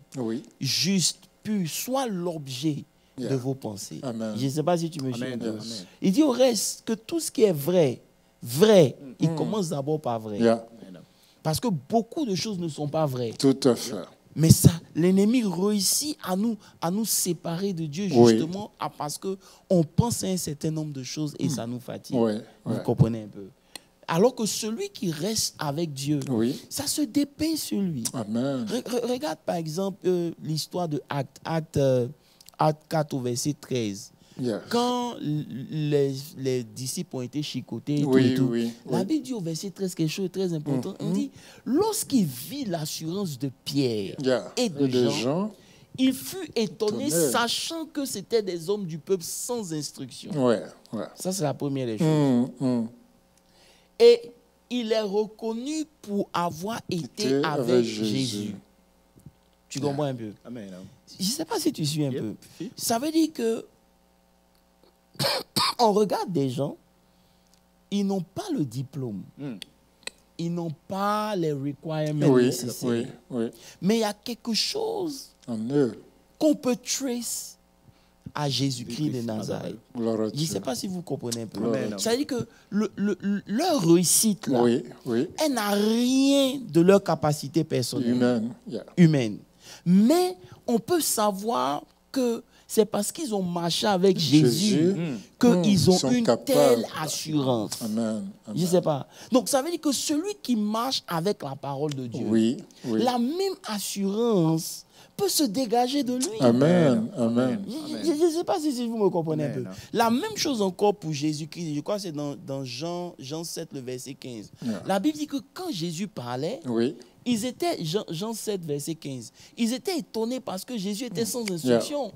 juste, pur, soit l'objet de vos pensées. Amen. Je ne sais pas si tu me suis. Il dit au reste que tout ce qui est vrai, il commence d'abord par vrai. Parce que beaucoup de choses ne sont pas vraies. Tout à fait. Mais ça, l'ennemi réussit à nous séparer de Dieu justement parce qu'on pense à un certain nombre de choses et ça nous fatigue. Vous comprenez un peu? Alors que celui qui reste avec Dieu, ça se dépeint sur lui. Amen. Regarde par exemple l'histoire de Acte 4 au verset 13. Quand les disciples ont été chicotés, la Bible dit au verset 13 quelque chose de très important. On dit, lorsqu'il vit l'assurance de Pierre et de Jean, il fut étonné, sachant que c'était des hommes du peuple sans instruction. Ça, c'est la première des choses. Et il est reconnu pour avoir été avec Jésus. Tu comprends un peu? Amen. Je ne sais pas si tu suis un peu. Ça veut dire que on regarde des gens, ils n'ont pas le diplôme. Ils n'ont pas les requirements nécessaires. Mais il y a quelque chose qu'on peut tracer à Jésus-Christ de Nazareth. Je ne sais pas si vous comprenez un peu. Ça veut dire que leur réussite, là, elle n'a rien de leur capacité personnelle. Humaine. Mais on peut savoir que c'est parce qu'ils ont marché avec Jésus qu'ils ont une telle assurance. Je ne sais pas. Donc ça veut dire que celui qui marche avec la parole de Dieu, la même assurance peut se dégager de lui. Amen. Je ne sais pas si vous me comprenez un peu. La même chose encore pour Jésus-Christ. Je crois que c'est dans Jean 7, le verset 15. La Bible dit que quand Jésus parlait, ils étaient, Jean 7, verset 15, ils étaient étonnés parce que Jésus était sans instruction.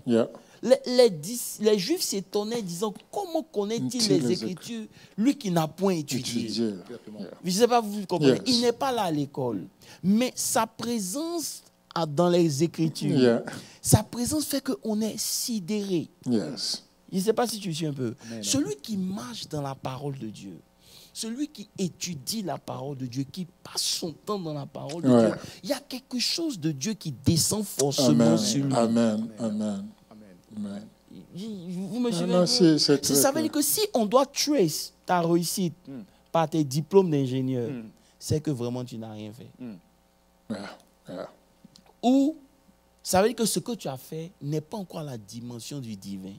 Les Juifs s'étonnaient disant, comment connaît-il les Écritures, lui qui n'a point étudié? Je ne sais pas, vous comprenez. Il n'est pas là à l'école. Mais sa présence dans les Écritures, sa présence fait qu'on est sidéré. Je ne sais pas si tu suis un peu. Celui qui marche dans la parole de Dieu, celui qui étudie la parole de Dieu, qui passe son temps dans la parole de Dieu, il y a quelque chose de Dieu qui descend forcément sur lui. Amen. Vous me suivez? Ça veut dire que si on doit trace ta réussite par tes diplômes d'ingénieur, c'est que vraiment tu n'as rien fait. Ou ça veut dire que ce que tu as fait n'est pas encore la dimension du divin.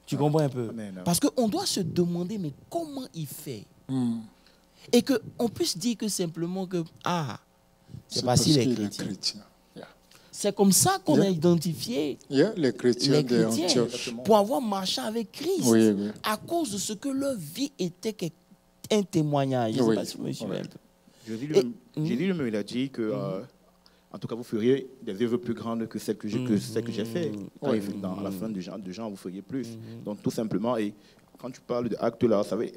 Tu comprends un peu? Parce qu'on doit se demander, mais comment il fait? Et qu'on puisse dire que simplement que, C'est parce parce qu'il est qu'il chrétien. chrétien. Yeah. C'est comme ça qu'on a Yeah. identifié Yeah, les chrétiens les chrétiens d'Antioche. pour avoir marché avec Christ Oui, oui. à cause de ce que leur vie était un témoignage. Je ne sais Oui. pas si vous me suivez un peu. Jésus Et- lui-même, il a dit que, en tout cas, vous feriez des œuvres plus grandes que celles que j'ai fait. Quand il fait à la fin de Jean, vous feriez plus. Donc, tout simplement, et quand tu parles de actes là, vous savez,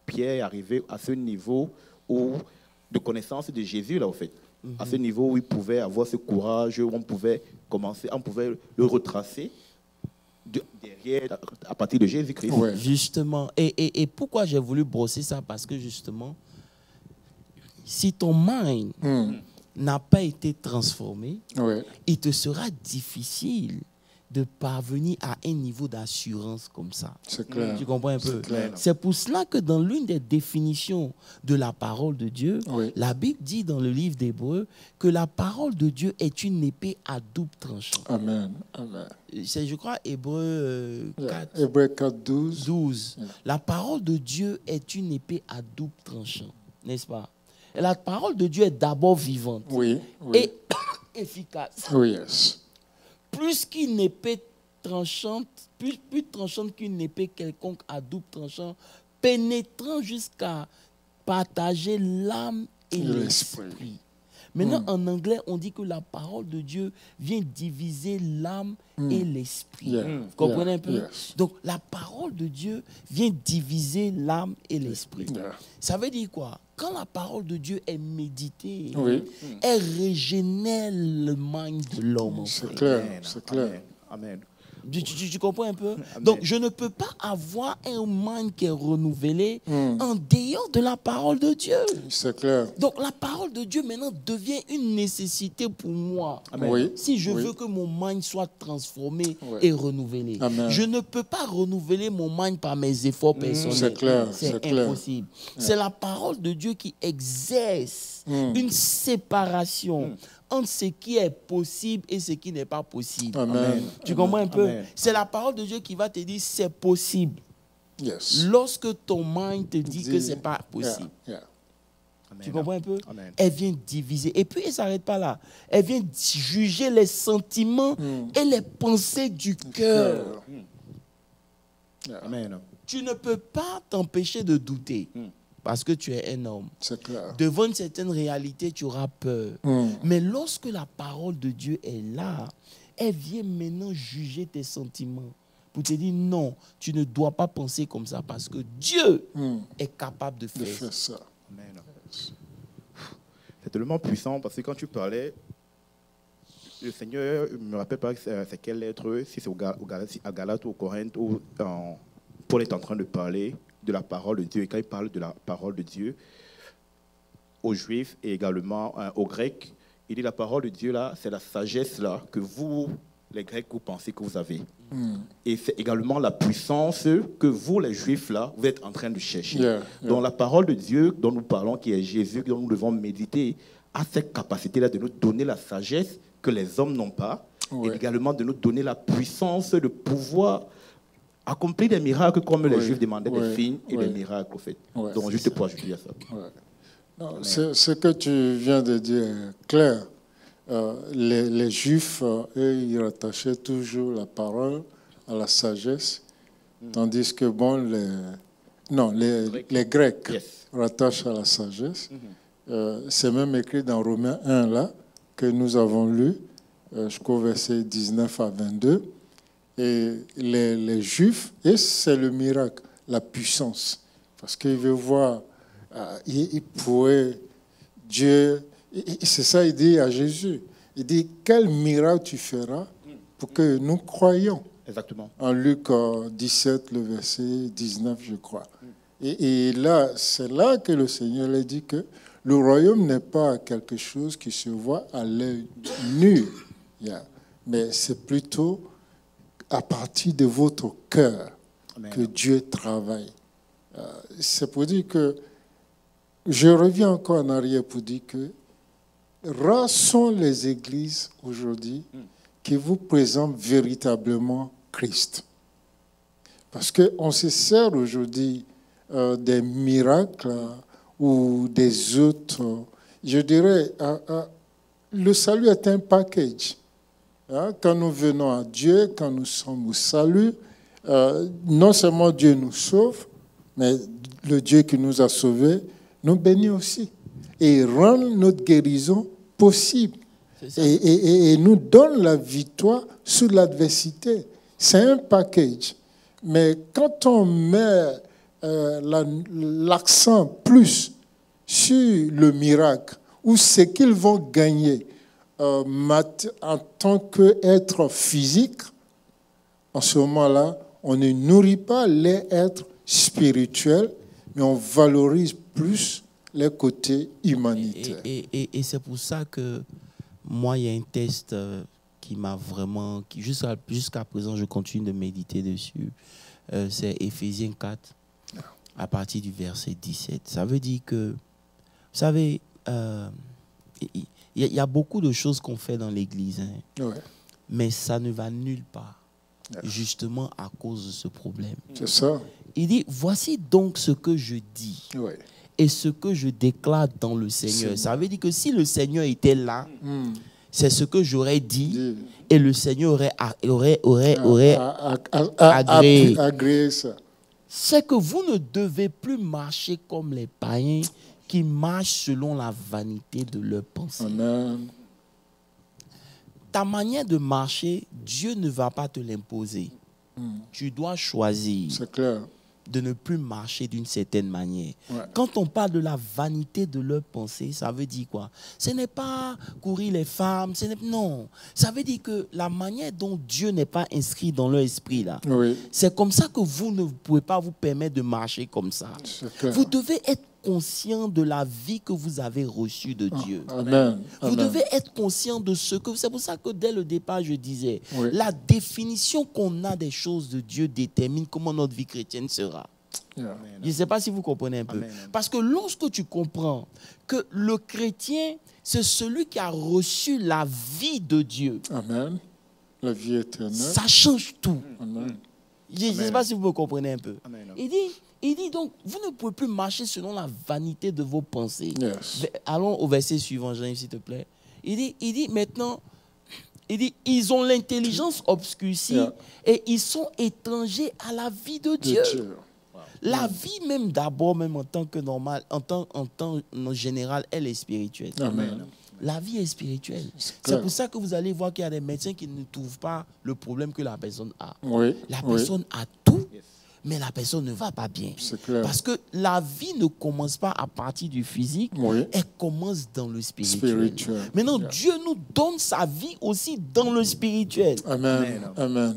Pierre est arrivé à ce niveau de connaissance de Jésus, là, au fait. À ce niveau où il pouvait avoir ce courage, où on pouvait le retracer derrière, à partir de Jésus-Christ. Ouais. Justement. Et pourquoi j'ai voulu brosser ça? Parce que justement, si ton mind n'a pas été transformé, Ouais. il te sera difficile de parvenir à un niveau d'assurance comme ça. C'est clair. Tu comprends un peu? clair. C'est pour cela que dans l'une des définitions de la parole de Dieu, Oui. la Bible dit dans le livre d'Hébreux que la parole de Dieu est une épée à double tranchant. Amen. Amen. C'est, je crois, Hébreux 4, Hébreux 4, 12. 12. La parole de Dieu est une épée à double tranchant, n'est-ce pas? Et la parole de Dieu est d'abord vivante Oui. Oui. et efficace. Oui, yes. Plus qu'une épée tranchante, plus tranchante qu'une épée quelconque à double tranchant, pénétrant jusqu'à partager l'âme et l'esprit. l'esprit. Maintenant, en anglais, on dit que la parole de Dieu vient diviser l'âme et l'esprit. Yeah. Vous comprenez Yeah. un peu? Yes. Donc, la parole de Dieu vient diviser l'âme et l'esprit. Yeah. Ça veut dire quoi? Quand la parole de Dieu est méditée, Oui. elle régénère le mind de l'homme. en C'est fait. clair. Amen. C'est clair. Amen. Tu comprends un peu? Amen. Donc, je ne peux pas avoir un mind qui est renouvelé en dehors de la parole de Dieu. C'est clair. Donc, la parole de Dieu maintenant devient une nécessité pour moi. Amen. Oui. Si je Oui. veux que mon mind soit transformé Ouais. et renouvelé, Amen. je ne peux pas renouveler mon mind par mes efforts personnels. C'est clair, C'est c'est clair. impossible. C'est la parole de Dieu qui exerce une séparation entre ce qui est possible et ce qui n'est pas possible. Amen. Tu comprends un peu? Amen. C'est la parole de Dieu qui va te dire c'est possible. Yes. Lorsque ton mind te dit que c'est pas possible. Yeah. Tu comprends un peu? Amen. Elle vient diviser. Et puis, elle ne s'arrête pas là. Elle vient juger les sentiments et les pensées du cœur. Amen. Tu ne peux pas t'empêcher de douter parce que tu es un homme. C'est clair. Devant une certaine réalité, tu auras peur. Mais lorsque la parole de Dieu est là, elle vient maintenant juger tes sentiments pour te dire non, tu ne dois pas penser comme ça parce que Dieu est capable de De faire faire ça. ça. Amen. C'est tellement puissant parce que quand tu parlais, le Seigneur, je ne me rappelle pas c'est quelle lettre, si c'est à Galates ou au Corinthe, où Paul est en train de parler de la parole de Dieu. Et quand il parle de la parole de Dieu aux Juifs et également aux Grecs, il dit la parole de Dieu là, c'est la sagesse là que vous, les Grecs, vous pensez que vous avez. Et c'est également la puissance que vous, les Juifs là, vous êtes en train de chercher. Yeah, yeah. Donc la parole de Dieu dont nous parlons, qui est Jésus, dont nous devons méditer, a cette capacité-là de nous donner la sagesse que les hommes n'ont pas, Ouais. et également de nous donner la puissance de pouvoir accomplir des miracles comme les Ouais, Juifs demandaient ouais, des signes et ouais. des miracles, au fait. Ouais, Donc, c'est juste pour ajouter à ça. Ouais. Non, ce que tu viens de dire est clair. Les Juifs, eux, ils rattachaient toujours la parole à la sagesse, tandis que bon, les Grecs Yes. rattachent à la sagesse. C'est même écrit dans Romains 1, là, que nous avons lu, jusqu'au verset 19 à 22. Et les Juifs, et c'est le miracle, la puissance. Parce qu'ils veulent voir, il pourrait, Dieu, et c'est ça il dit à Jésus. Il dit, quel miracle tu feras pour que nous croyions. Exactement. En Luc 17, le verset 19, je crois. Et là, c'est là que le Seigneur a dit que le royaume n'est pas quelque chose qui se voit à l'œil nu, mais c'est plutôt à partir de votre cœur Amen. que Dieu travaille. C'est pour dire que, je reviens encore en arrière pour dire que rares sont les églises aujourd'hui qui vous présentent véritablement Christ. Parce qu'on se sert aujourd'hui des miracles ou des autres. je dirais, le salut est un package. Hein, quand nous venons à Dieu, quand nous sommes au salut, non seulement Dieu nous sauve, mais le Dieu qui nous a sauvés nous bénit aussi. Et il rend notre guérison possible. Et nous donne la victoire sur l'adversité. C'est un package. Mais quand on met l'accent plus sur le miracle, ou ce qu'ils vont gagner en tant qu'être physique, en ce moment-là, on ne nourrit pas les êtres spirituels, mais on valorise plus les côtés humanitaires. Et c'est pour ça que moi, il y a un test qui m'a vraiment... Jusqu'à présent, je continue de méditer dessus. C'est Éphésiens 4, à partir du verset 17. Ça veut dire que, vous savez, il y a beaucoup de choses qu'on fait dans l'Église, hein, Ouais. mais ça ne va nulle part, justement à cause de ce problème. C'est ça. Il dit, voici donc ce que je dis Ouais. et ce que je déclare dans le Seigneur. Ça veut dire que si le Seigneur était là, c'est ce que j'aurais dit et le Seigneur aurait agréé. Agréé ça. C'est que vous ne devez plus marcher comme les païens qui marchent selon la vanité de leurs pensées. Amen. Ta manière de marcher, Dieu ne va pas te l'imposer. Tu dois choisir C'est clair. de ne plus marcher d'une certaine manière. Ouais. Quand on parle de la vanité de leurs pensées, ça veut dire quoi? Ce n'est pas courir les femmes, non. Ça veut dire que la manière dont Dieu n'est pas inscrit dans leur esprit, là, Oui, c'est comme ça que vous ne pouvez pas vous permettre de marcher comme ça. c'est clair. Vous devez être conscient de la vie que vous avez reçue de Dieu. Amen. Vous Amen. devez être conscient de ce que... C'est pour ça que dès le départ, je disais, Oui. la définition qu'on a des choses de Dieu détermine comment notre vie chrétienne sera. Yeah. Je ne sais pas si vous comprenez un peu. Amen. Parce que lorsque tu comprends que le chrétien, c'est celui qui a reçu la vie de Dieu, Amen. La vie éternelle. ça change tout. Amen. Je ne sais pas si vous me comprenez un peu. Amen. Il dit donc, vous ne pouvez plus marcher selon la vanité de vos pensées. Yes. Allons au verset suivant, Jean, s'il te plaît. Il dit maintenant, ils ont l'intelligence obscurcie Yeah. et ils sont étrangers à la vie de De Dieu. Dieu. La vie même d'abord, même en tant que normal, en temps général, elle est spirituelle. Amen. La vie est spirituelle. C'est C'est clair. pour ça que vous allez voir qu'il y a des médecins qui ne trouvent pas le problème que la personne a. Oui. La Oui. personne a tout, Yes. mais la personne ne va pas bien. C'est clair. Parce que la vie ne commence pas à partir du physique, Oui. elle commence dans le spirituel. Spirituel. Maintenant, Yeah. Dieu nous donne sa vie aussi dans le spirituel. Amen. Amen.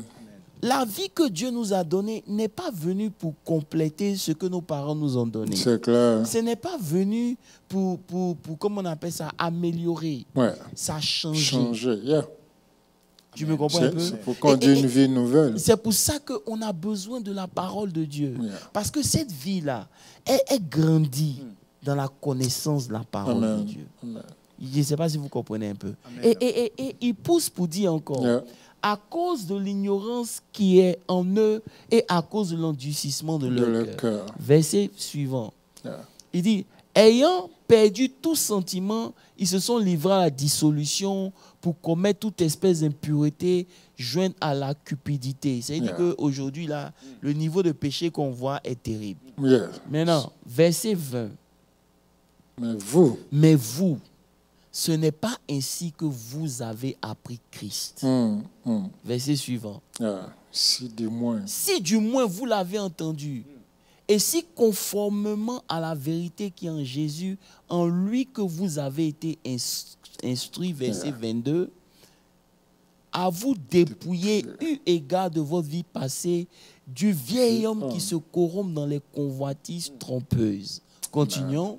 La vie que Dieu nous a donnée n'est pas venue pour compléter ce que nos parents nous ont donné. C'est clair. Ce n'est pas venu pour, comment on appelle ça, améliorer. Ouais. Ça a changé. Changer. Yeah. Tu me comprends un peu? C'est pour conduire une vie nouvelle. C'est pour ça qu'on a besoin de la parole de Dieu. Yeah. Parce que cette vie-là, elle grandit dans la connaissance de la parole de Amen. Dieu. Amen. Je ne sais pas si vous comprenez un peu. Amen. Et il pousse pour dire encore, Yeah. à cause de l'ignorance qui est en eux et à cause de l'endurcissement de De leur leur cœur. cœur. Verset suivant. Yeah. Il dit, ayant perdu tout sentiment, ils se sont livrés à la dissolution pour commettre toute espèce d'impureté jointe à la cupidité. C'est-à-dire Yeah. qu'aujourd'hui, là, le niveau de péché qu'on voit est terrible. Yes. Maintenant, verset 20. Mais vous, Ce n'est pas ainsi que vous avez appris Christ. Verset suivant. Si du moins, Si du moins vous l'avez entendu, et si conformément à la vérité qui est en Jésus, en lui que vous avez été instruit, verset 22, à vous dépouiller eu égard de votre vie passée du vieil homme qui se corrompt dans les convoitises trompeuses. Continuons.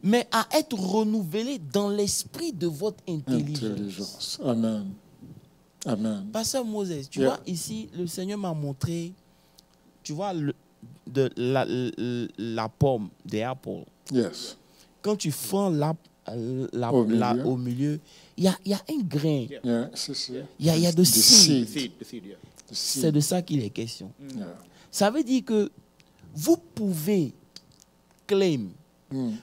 Mais à être renouvelé dans l'esprit de votre intelligence. intelligence. Amen. Amen. Pasteur Moses, tu Yeah. vois, ici, le Seigneur m'a montré, tu vois, la pomme, the apple. Yes. Quand tu fends au milieu, il y a un grain, Yeah, c'est ça. il y a de The seed. seed. The seed, yeah. The seed. C'est de ça qu'il est question. Yeah. Ça veut dire que vous pouvez claim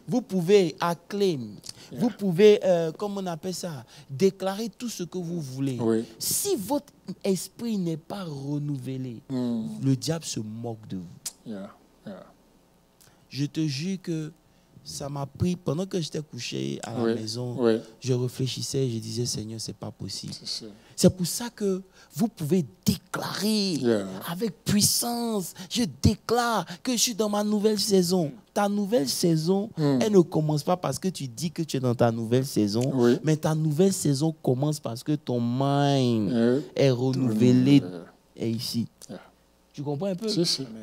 Vous pouvez acclamer, vous pouvez, comme on appelle ça, déclarer tout ce que vous voulez. Oui. Si votre esprit n'est pas renouvelé, le diable se moque de vous. Yeah. Yeah. Je te jure que ça m'a pris, pendant que j'étais couché à la maison, je réfléchissais, je disais, Seigneur, c'est pas possible. C'est pour ça que vous pouvez déclarer avec puissance. Je déclare que je suis dans ma nouvelle saison. Ta nouvelle saison, elle ne commence pas parce que tu dis que tu es dans ta nouvelle saison, mais ta nouvelle saison commence parce que ton mind est renouvelé et ici. Tu comprends un peu?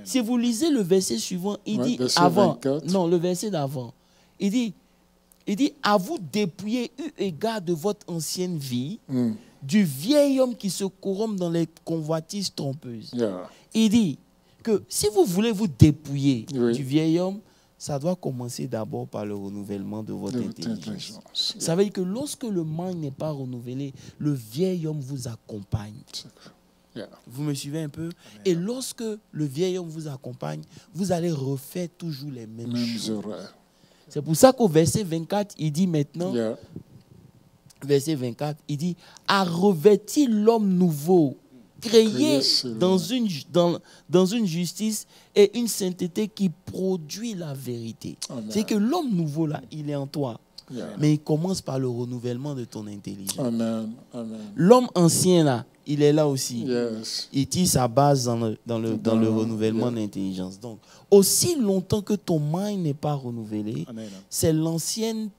Si vous lisez le verset suivant, il dit avant. 24. Non, le verset d'avant. Il dit, à vous dépouiller eu égard de votre ancienne vie, du vieil homme qui se corrompt dans les convoitises trompeuses. Il dit que si vous voulez vous dépouiller du vieil homme, ça doit commencer d'abord par le renouvellement de votre intelligence. Ça veut dire que lorsque le mind n'est pas renouvelé, le vieil homme vous accompagne. Vous me suivez un peu? Amen. Et lorsque le vieil homme vous accompagne, vous allez refaire toujours les mêmes choses. C'est pour ça qu'au verset 24, il dit maintenant, verset 24, il dit, à revêtir l'homme nouveau, créé dans une justice et une sainteté qui produit la vérité. C'est que l'homme nouveau, là, il est en toi. Mais il commence par le renouvellement de ton intelligence. L'homme ancien, là, il est là aussi. Il tire sa base dans le renouvellement de l'intelligence. Donc, aussi longtemps que ton mind n'est pas renouvelé, c'est l'ancienne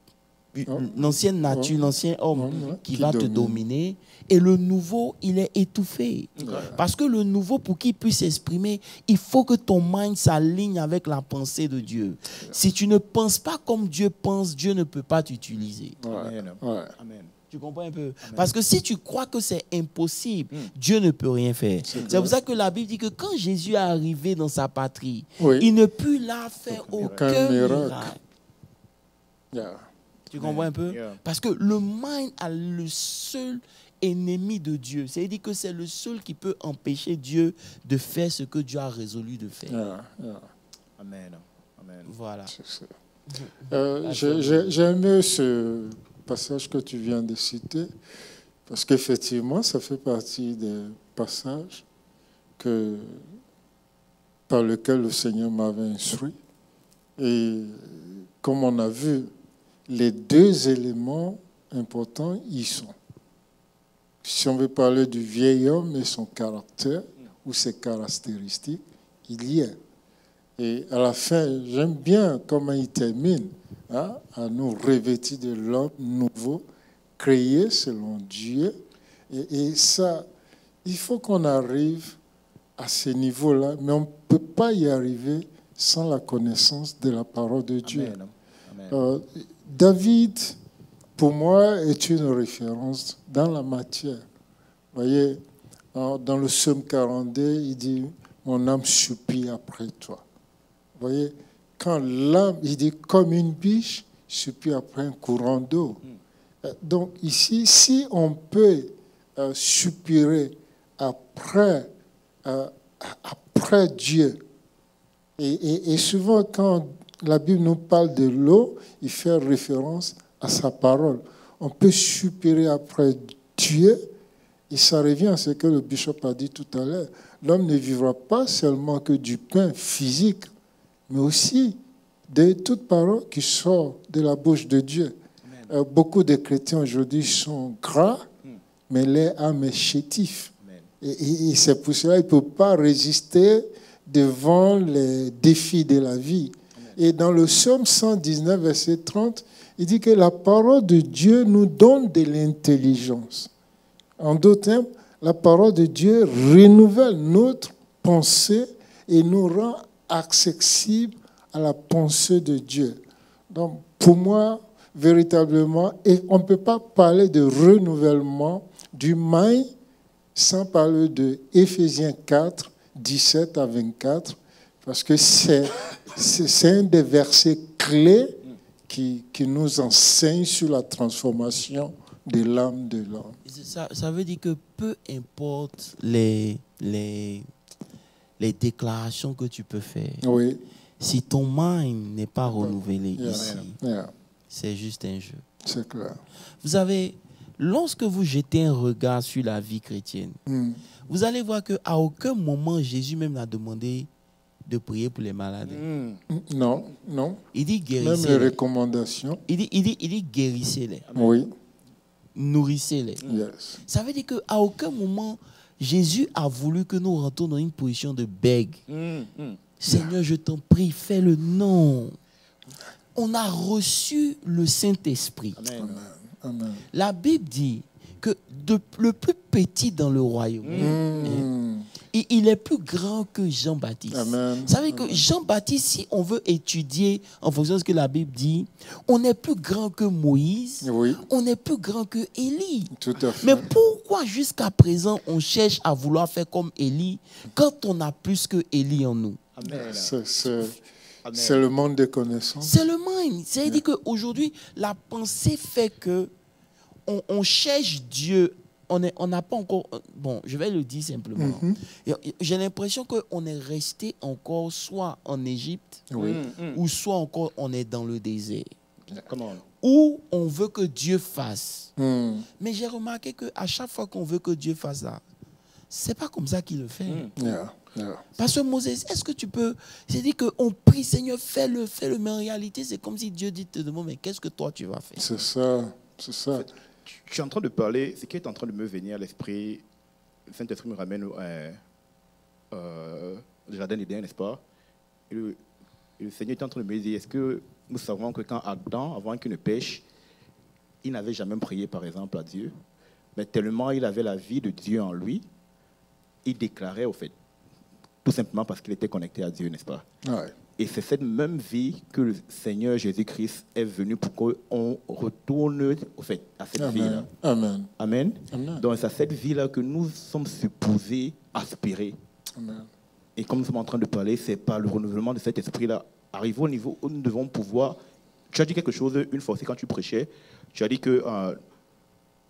nature, l'ancien homme qui va te dominer. Et le nouveau, il est étouffé. Parce que le nouveau, pour qu'il puisse s'exprimer, il faut que ton mind s'aligne avec la pensée de Dieu. Si tu ne penses pas comme Dieu pense, Dieu ne peut pas t'utiliser. Amen. Tu comprends un peu? Parce que si tu crois que c'est impossible, Dieu ne peut rien faire. C'est pour ça que la Bible dit que quand Jésus est arrivé dans sa patrie, il ne put là faire aucun miracle. Tu comprends un peu? Parce que le mind a le seul ennemi de Dieu. C'est-à-dire que c'est le seul qui peut empêcher Dieu de faire ce que Dieu a résolu de faire. Amen. Voilà. J'ai aimé ce passage que tu viens de citer, parce qu'effectivement, ça fait partie des passages par lesquels le Seigneur m'avait instruit. Et comme on a vu, les deux éléments importants y sont. Si on veut parler du vieil homme et son caractère ou ses caractéristiques, il y est. Et à la fin, j'aime bien comment il termine, à nous revêtir de l'homme nouveau, créé selon Dieu. Et ça, il faut qu'on arrive à ce niveau-là, mais on ne peut pas y arriver sans la connaissance de la parole de Dieu. David, pour moi, est une référence dans la matière. Vous voyez, dans le psaume 42, il dit « Mon âme supplie après toi ». Vous voyez, quand l'âme, il dit comme une biche, supplie après un courant d'eau. Donc ici, si on peut supplier après Dieu, et souvent quand la Bible nous parle de l'eau, il fait référence à sa parole. On peut supplier après Dieu, et ça revient à ce que le bishop a dit tout à l'heure. L'homme ne vivra pas seulement que du pain physique, mais aussi de toute parole qui sort de la bouche de Dieu. Beaucoup de chrétiens aujourd'hui sont gras, mais leur âme est chétif. Et c'est pour cela qu'ils ne peuvent pas résister devant les défis de la vie. Et dans le psaume 119, verset 30, il dit que la parole de Dieu nous donne de l'intelligence. En d'autres termes, la parole de Dieu renouvelle notre pensée et nous rend accessibles à la pensée de Dieu. Donc, pour moi, véritablement, et on ne peut pas parler de renouvellement du mind sans parler de Éphésiens 4, 17 à 24, parce que c'est un des versets clés qui nous enseigne sur la transformation de l'âme de l'homme. Ça veut dire que peu importe les déclarations que tu peux faire, Si ton mind n'est pas renouvelé Yeah. ici, Yeah. c'est juste un jeu. C'est clair. Vous savez, lorsque vous jetez un regard sur la vie chrétienne, vous allez voir qu'à aucun moment, Jésus même n'a demandé de prier pour les malades. Non, non. Il dit Même les guérissez-les. recommandations. Il dit guérissez-les. Oui. Nourrissez-les. Yes. Ça veut dire qu'à aucun moment, Jésus a voulu que nous rentrions dans une position de beg. Seigneur, je t'en prie, fais-le. Non. On a reçu le Saint-Esprit. Amen. Amen. La Bible dit que le plus petit dans le royaume, il est plus grand que Jean-Baptiste. Amen. Vous savez que Jean-Baptiste, si on veut étudier en fonction de ce que la Bible dit, on est plus grand que Moïse, Oui, on est plus grand que Élie. tout à fait. Mais pourquoi jusqu'à présent on cherche à vouloir faire comme Élie quand on a plus que Élie en nous? Amen. C'est le monde des connaissances. C'est le mind. C'est-à-dire qu'aujourd'hui, la pensée fait que on cherche Dieu. On n'a pas encore... Bon, je vais le dire simplement. J'ai l'impression qu'on est resté encore soit en Égypte, Oui. ou soit encore on est dans le désert. Come on. Où on veut que Dieu fasse. Mm. Mais j'ai remarqué qu'à chaque fois qu'on veut que Dieu fasse ça, c'est pas comme ça qu'il le fait. Yeah. Yeah. Parce que Moses, est-ce que tu peux... C'est-à-dire qu'on prie, Seigneur, fais-le. Mais en réalité, c'est comme si Dieu dit te demande, mais qu'est-ce que toi tu vas faire? C'est ça. C'est ça. Je suis en train de parler, ce qui est en train de me venir à l'esprit, le Saint-Esprit me ramène au jardin d'Éden, n'est-ce pas? Et le Seigneur est en train de me dire, est-ce que nous savons que quand Adam, avant qu'il ne pêche, il n'avait jamais prié, par exemple, à Dieu, mais tellement il avait la vie de Dieu en lui, il déclarait, au fait, tout simplement parce qu'il était connecté à Dieu, n'est-ce pas? Ouais. Et c'est cette même vie que le Seigneur Jésus-Christ est venu pour qu'on retourne au fait, à cette vie-là. Amen. Amen. Amen. Donc c'est à cette vie-là que nous sommes supposés aspirer. Amen. Et comme nous sommes en train de parler, c'est par le renouvellement de cet esprit-là, arriver au niveau où nous devons pouvoir... Tu as dit quelque chose une fois aussi quand tu prêchais, tu as dit que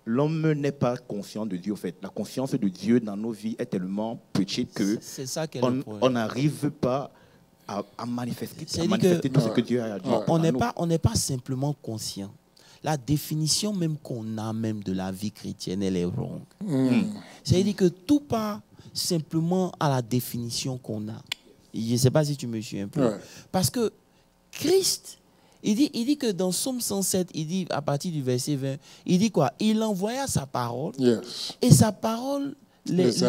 l'homme n'est pas conscient de Dieu. En fait, la conscience de Dieu dans nos vies est tellement petite que C'est ça qui est on le problème. on n'arrive pas à manifester, C'est-à-dire tout ce que Dieu a dit. On à nous. n'est pas simplement conscient. La définition même qu'on a même de la vie chrétienne, elle est wrong. C'est-à-dire que tout part simplement à la définition qu'on a. Je ne sais pas si tu me suis un peu. Ouais. Parce que Christ, il dit que dans Psaume 107, il dit à partir du verset 20, il dit quoi? Il envoya sa parole Yes. et sa parole les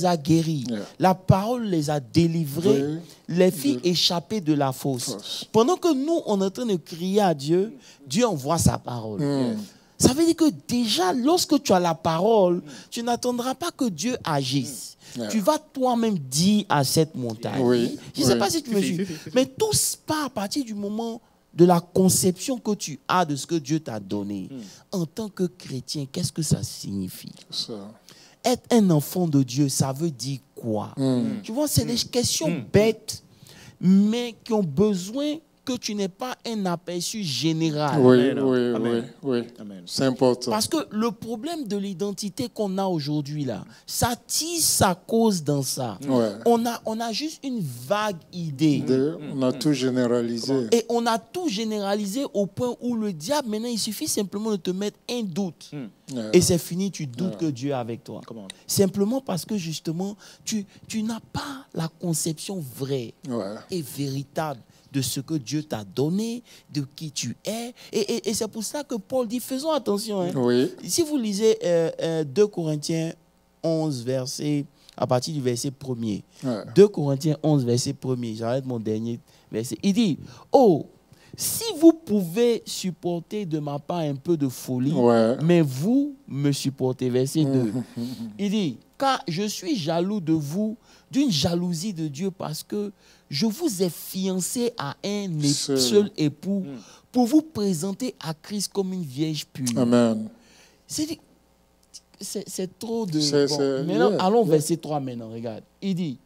a guéris. Yeah. La parole les a délivrés, Oui. les fit échapper de la fosse. Fosse. Pendant que nous, on est en train de crier à Dieu, Dieu envoie sa parole. Mm. Ça veut dire que déjà, lorsque tu as la parole, tu n'attendras pas que Dieu agisse. Yeah. Tu vas toi-même dire à cette montagne. Oui. Je ne sais Oui. pas si tu me Si, suis. si. Mais tout part à partir du moment de la conception que tu as de ce que Dieu t'a donné. En tant que chrétien, qu'est-ce que ça signifie? Ça. Être un enfant de Dieu, ça veut dire quoi? Tu vois, c'est des questions bêtes, mais qui ont besoin que tu n'aies pas un aperçu général. Oui, Amen. oui, Amen. oui, oui. Amen. C'est important. Parce que le problème de l'identité qu'on a aujourd'hui, là, ça tisse sa cause dans ça. Ouais. On a juste une vague idée. On a tout généralisé. Et on a tout généralisé au point où le diable, maintenant, il suffit simplement de te mettre un doute. Yeah. Et c'est fini, tu doutes que Dieu est avec toi. Comment? Simplement parce que justement, tu n'as pas la conception vraie Ouais. et véritable de ce que Dieu t'a donné, de qui tu es. Et c'est pour ça que Paul dit, faisons attention. Hein. Oui. Si vous lisez 2 Corinthiens 11, à partir du verset 1er, Ouais. 2 Corinthiens 11, verset 1er, j'arrête mon dernier verset, il dit, oh, si vous pouvez supporter de ma part un peu de folie, Ouais. mais vous me supportez. Verset 2. Il dit, car je suis jaloux de vous, d'une jalousie de Dieu, parce que je vous ai fiancé à un seul époux pour vous présenter à Christ comme une vierge pure. Amen. C'est trop de... C'est- Bon, c'est- maintenant, yeah, allons au yeah. verset 3 maintenant, regarde. Il dit,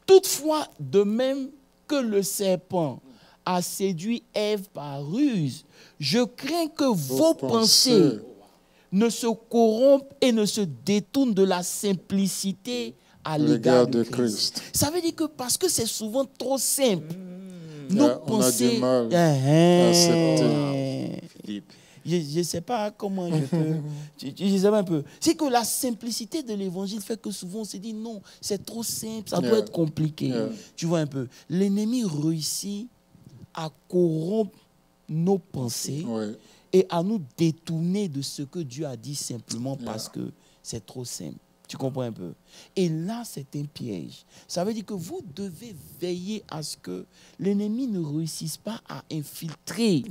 toutefois, de même que le serpent a séduit Ève par ruse, je crains que vos pensées ne se corrompent et ne se détournent de la simplicité à l'égard de Christ. Ça veut dire que parce que c'est souvent trop simple, nos on a pensées... du mal à accepter. Je ne sais pas comment je peux... je sais pas un peu. C'est que la simplicité de l'évangile fait que souvent on se dit non, c'est trop simple, ça doit être compliqué. Tu vois un peu. L'ennemi réussit à corrompre nos pensées et à nous détourner de ce que Dieu a dit simplement parce que c'est trop simple. Tu comprends un peu? Et là, c'est un piège. Ça veut dire que vous devez veiller à ce que l'ennemi ne réussisse pas à infiltrer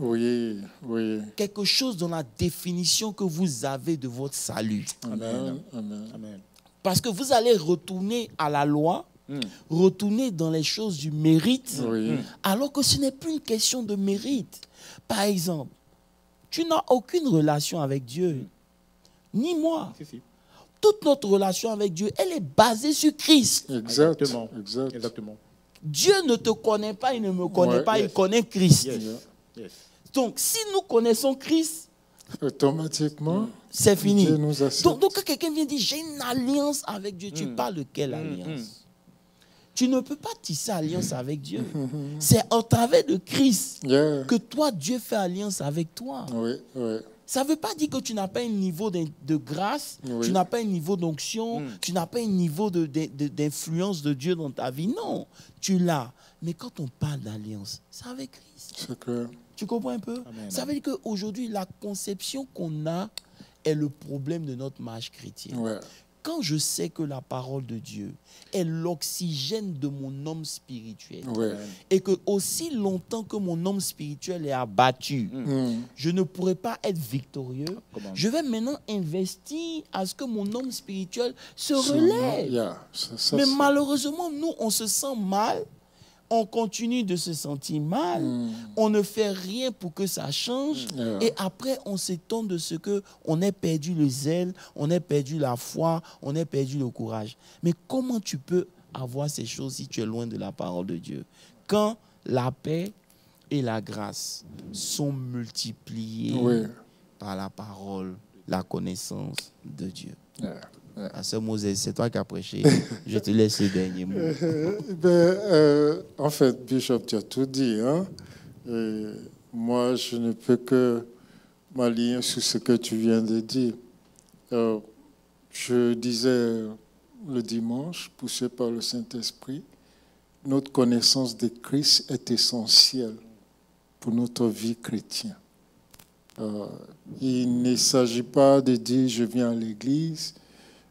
quelque chose dans la définition que vous avez de votre salut. Amen. Amen. Amen. Parce que vous allez retourner à la loi, retourner dans les choses du mérite, alors que ce n'est plus une question de mérite. Par exemple, tu n'as aucune relation avec Dieu, ni moi. Toute notre relation avec Dieu, elle est basée sur Christ. Exactement. Dieu ne te connaît pas, il ne me connaît pas, il connaît Christ. Donc, si nous connaissons Christ, automatiquement, c'est fini. Dieu nous accepte. Donc, quand quelqu'un vient dire, j'ai une alliance avec Dieu, tu parles de quelle alliance? Tu ne peux pas tisser alliance avec Dieu. C'est au travers de Christ que toi, Dieu fait alliance avec toi. Ça ne veut pas dire que tu n'as pas un niveau de grâce, tu n'as pas un niveau d'onction, tu n'as pas un niveau d'influence de Dieu dans ta vie. Non, tu l'as. Mais quand on parle d'alliance, c'est avec Christ. C'est clair. Tu comprends un peu? Amen. Ça veut dire qu'aujourd'hui, la conception qu'on a est le problème de notre marche chrétienne. Quand je sais que la parole de Dieu est l'oxygène de mon homme spirituel et que aussi longtemps que mon homme spirituel est abattu, je ne pourrai pas être victorieux, je vais maintenant investir à ce que mon homme spirituel se relève. Mais malheureusement, nous, on se sent mal. On continue de se sentir mal, on ne fait rien pour que ça change, et après on s'étonne de ce qu'on ait perdu le zèle, on ait perdu la foi, on ait perdu le courage. Mais comment tu peux avoir ces choses si tu es loin de la parole de Dieu? Quand la paix et la grâce sont multipliées par la parole, la connaissance de Dieu. Pasteur Moses, c'est toi qui as prêché. Je te laisse le dernier mot. En fait, Bishop, tu as tout dit. Moi, je ne peux que m'aligner sur ce que tu viens de dire. Je disais le dimanche, poussé par le Saint-Esprit, notre connaissance de Christ est essentielle pour notre vie chrétienne. Il ne s'agit pas de dire je viens à l'église,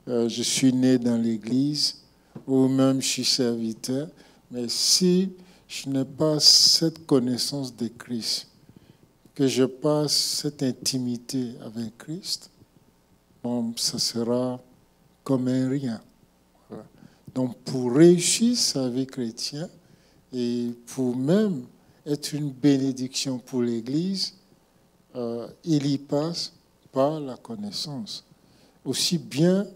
je suis né dans l'église, ou même je suis serviteur, mais si je n'ai pas cette connaissance de Christ, que je passe cette intimité avec Christ, bon, ça sera comme un rien. Donc pour réussir sa vie chrétienne et pour même être une bénédiction pour l'Église, il y passe par la connaissance. Aussi bien,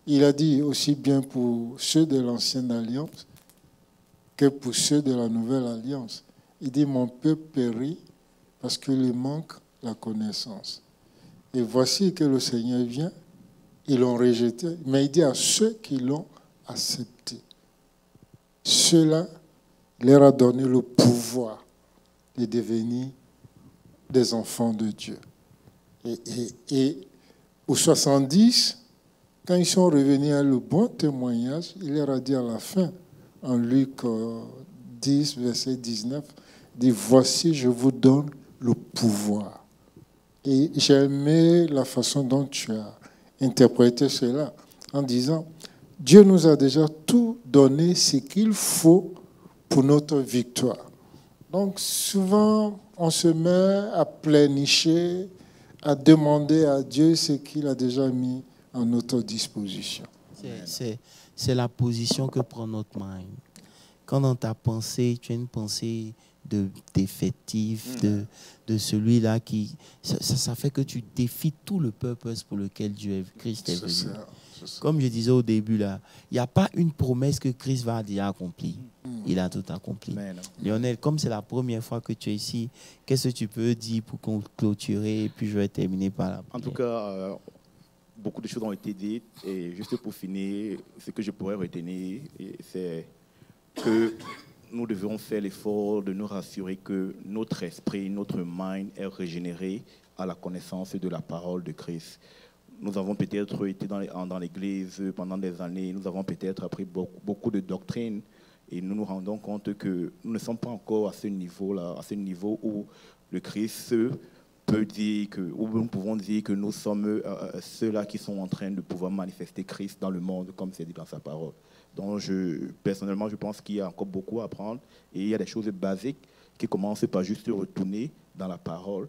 il a dit aussi bien pour ceux de l'ancienne alliance que pour ceux de la nouvelle alliance. Il dit, mon peuple périt parce qu'il lui manque la connaissance. Et voici que le Seigneur vient, ils l'ont rejeté, mais il dit à ceux qui l'ont accepté, ceux-là, il leur a donné le pouvoir de devenir des enfants de Dieu. Et aux 70, quand ils sont revenus à le bon témoignage, il leur a dit à la fin, en Luc 10, verset 19, il dit, voici, je vous donne le pouvoir. Et j'ai aimé la façon dont tu as interprété cela, en disant, Dieu nous a déjà tout donné ce qu'il faut pour notre victoire. Donc souvent, on se met à pleurnicher, à demander à Dieu ce qu'il a déjà mis à notre disposition. C'est la position que prend notre mind. Quand dans ta pensée, tu as une pensée de défaitif, de celui-là qui... Ça fait que tu défies tout le purpose pour lequel Christ est venu. Comme je disais au début, là, il n'y a pas une promesse que Christ va déjà accomplir. Il a tout accompli. Lionel, comme c'est la première fois que tu es ici, qu'est-ce que tu peux dire pour clôturer et puis je vais terminer par la prière. En tout cas, beaucoup de choses ont été dites et juste pour finir, ce que je pourrais retenir, c'est que nous devons faire l'effort de nous rassurer que notre esprit, notre mind est régénéré à la connaissance de la parole de Christ. Nous avons peut-être été dans l'Église pendant des années, nous avons peut-être appris beaucoup de doctrines et nous nous rendons compte que nous ne sommes pas encore à ce niveau-là, à ce niveau où le Christ peut dire que, où nous pouvons dire que nous sommes ceux-là qui sont en train de pouvoir manifester Christ dans le monde, comme c'est dit dans sa parole. Donc, personnellement, je pense qu'il y a encore beaucoup à apprendre et il y a des choses basiques qui commencent par juste retourner dans la parole,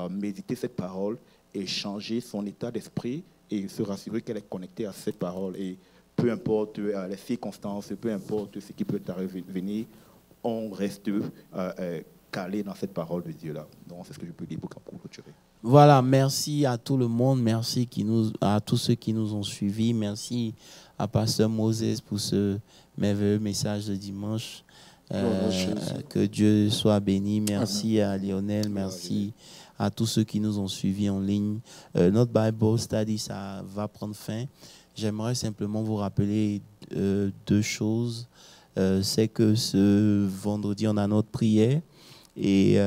méditer cette parole et changer son état d'esprit et se rassurer qu'elle est connectée à cette parole. Et peu importe les circonstances, peu importe ce qui peut arriver, on reste calé dans cette parole de Dieu-là. Donc, c'est ce que je peux dire pour clôturer. Voilà, merci à tout le monde, merci à tous ceux qui nous ont suivis, merci à Pasteur Moses pour ce merveilleux message de dimanche. Que Dieu soit béni. Merci à Lionel, merci à tous ceux qui nous ont suivis en ligne. Notre Bible Study, ça va prendre fin. J'aimerais simplement vous rappeler deux choses. C'est que ce vendredi, on a notre prière et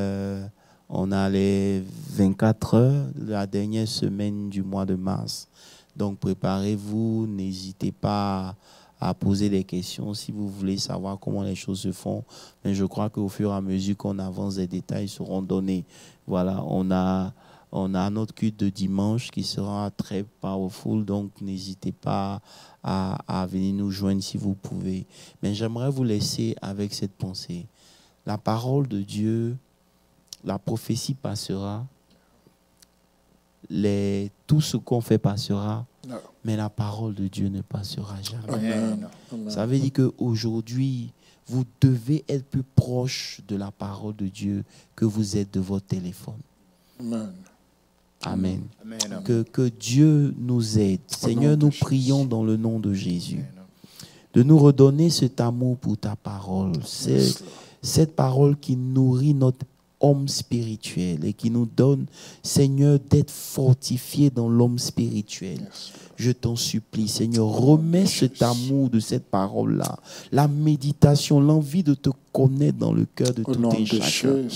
on a les 24 heures de la dernière semaine du mois de mars. Donc, préparez-vous, n'hésitez pas à poser des questions si vous voulez savoir comment les choses se font. Mais je crois qu'au fur et à mesure qu'on avance, les détails seront donnés. Voilà, on a notre culte de dimanche qui sera très powerful, donc n'hésitez pas à venir nous joindre si vous pouvez. Mais j'aimerais vous laisser avec cette pensée. La parole de Dieu, la prophétie passera, tout ce qu'on fait passera, mais la parole de Dieu ne passera jamais. Amen. Ça veut dire qu'aujourd'hui, vous devez être plus proche de la parole de Dieu que vous êtes de votre téléphone. Amen. Amen. Amen. Que Dieu nous aide. Seigneur, nous prions dans le nom de Jésus de nous redonner cet amour pour ta parole. C'est cette parole qui nourrit notre homme spirituel et qui nous donne, Seigneur, d'être fortifié dans l'homme spirituel. Je t'en supplie, Seigneur, remets cet amour de cette parole-là, la méditation, l'envie de te connaître dans le cœur de tout et chacun.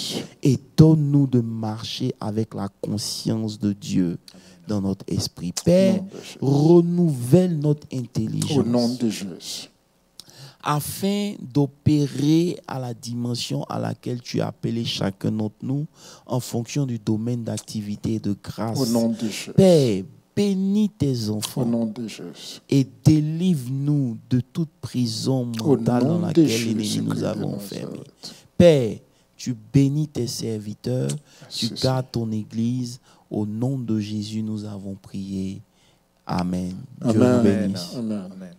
Et donne-nous de marcher avec la conscience de Dieu dans notre esprit. Père, renouvelle notre intelligence. Au nom de Jésus. Afin d'opérer à la dimension à laquelle tu as appelé chacun d'entre nous en fonction du domaine d'activité et de grâce. Au nom de Jésus. Père, bénis tes enfants. Au nom de Jésus. Et délivre-nous de toute prison mentale dans laquelle l'ennemi nous a enfermés. Père, tu bénis tes serviteurs, tu gardes ton Église. Au nom de Jésus, nous avons prié. Amen. Dieu vous bénisse. Amen. Amen.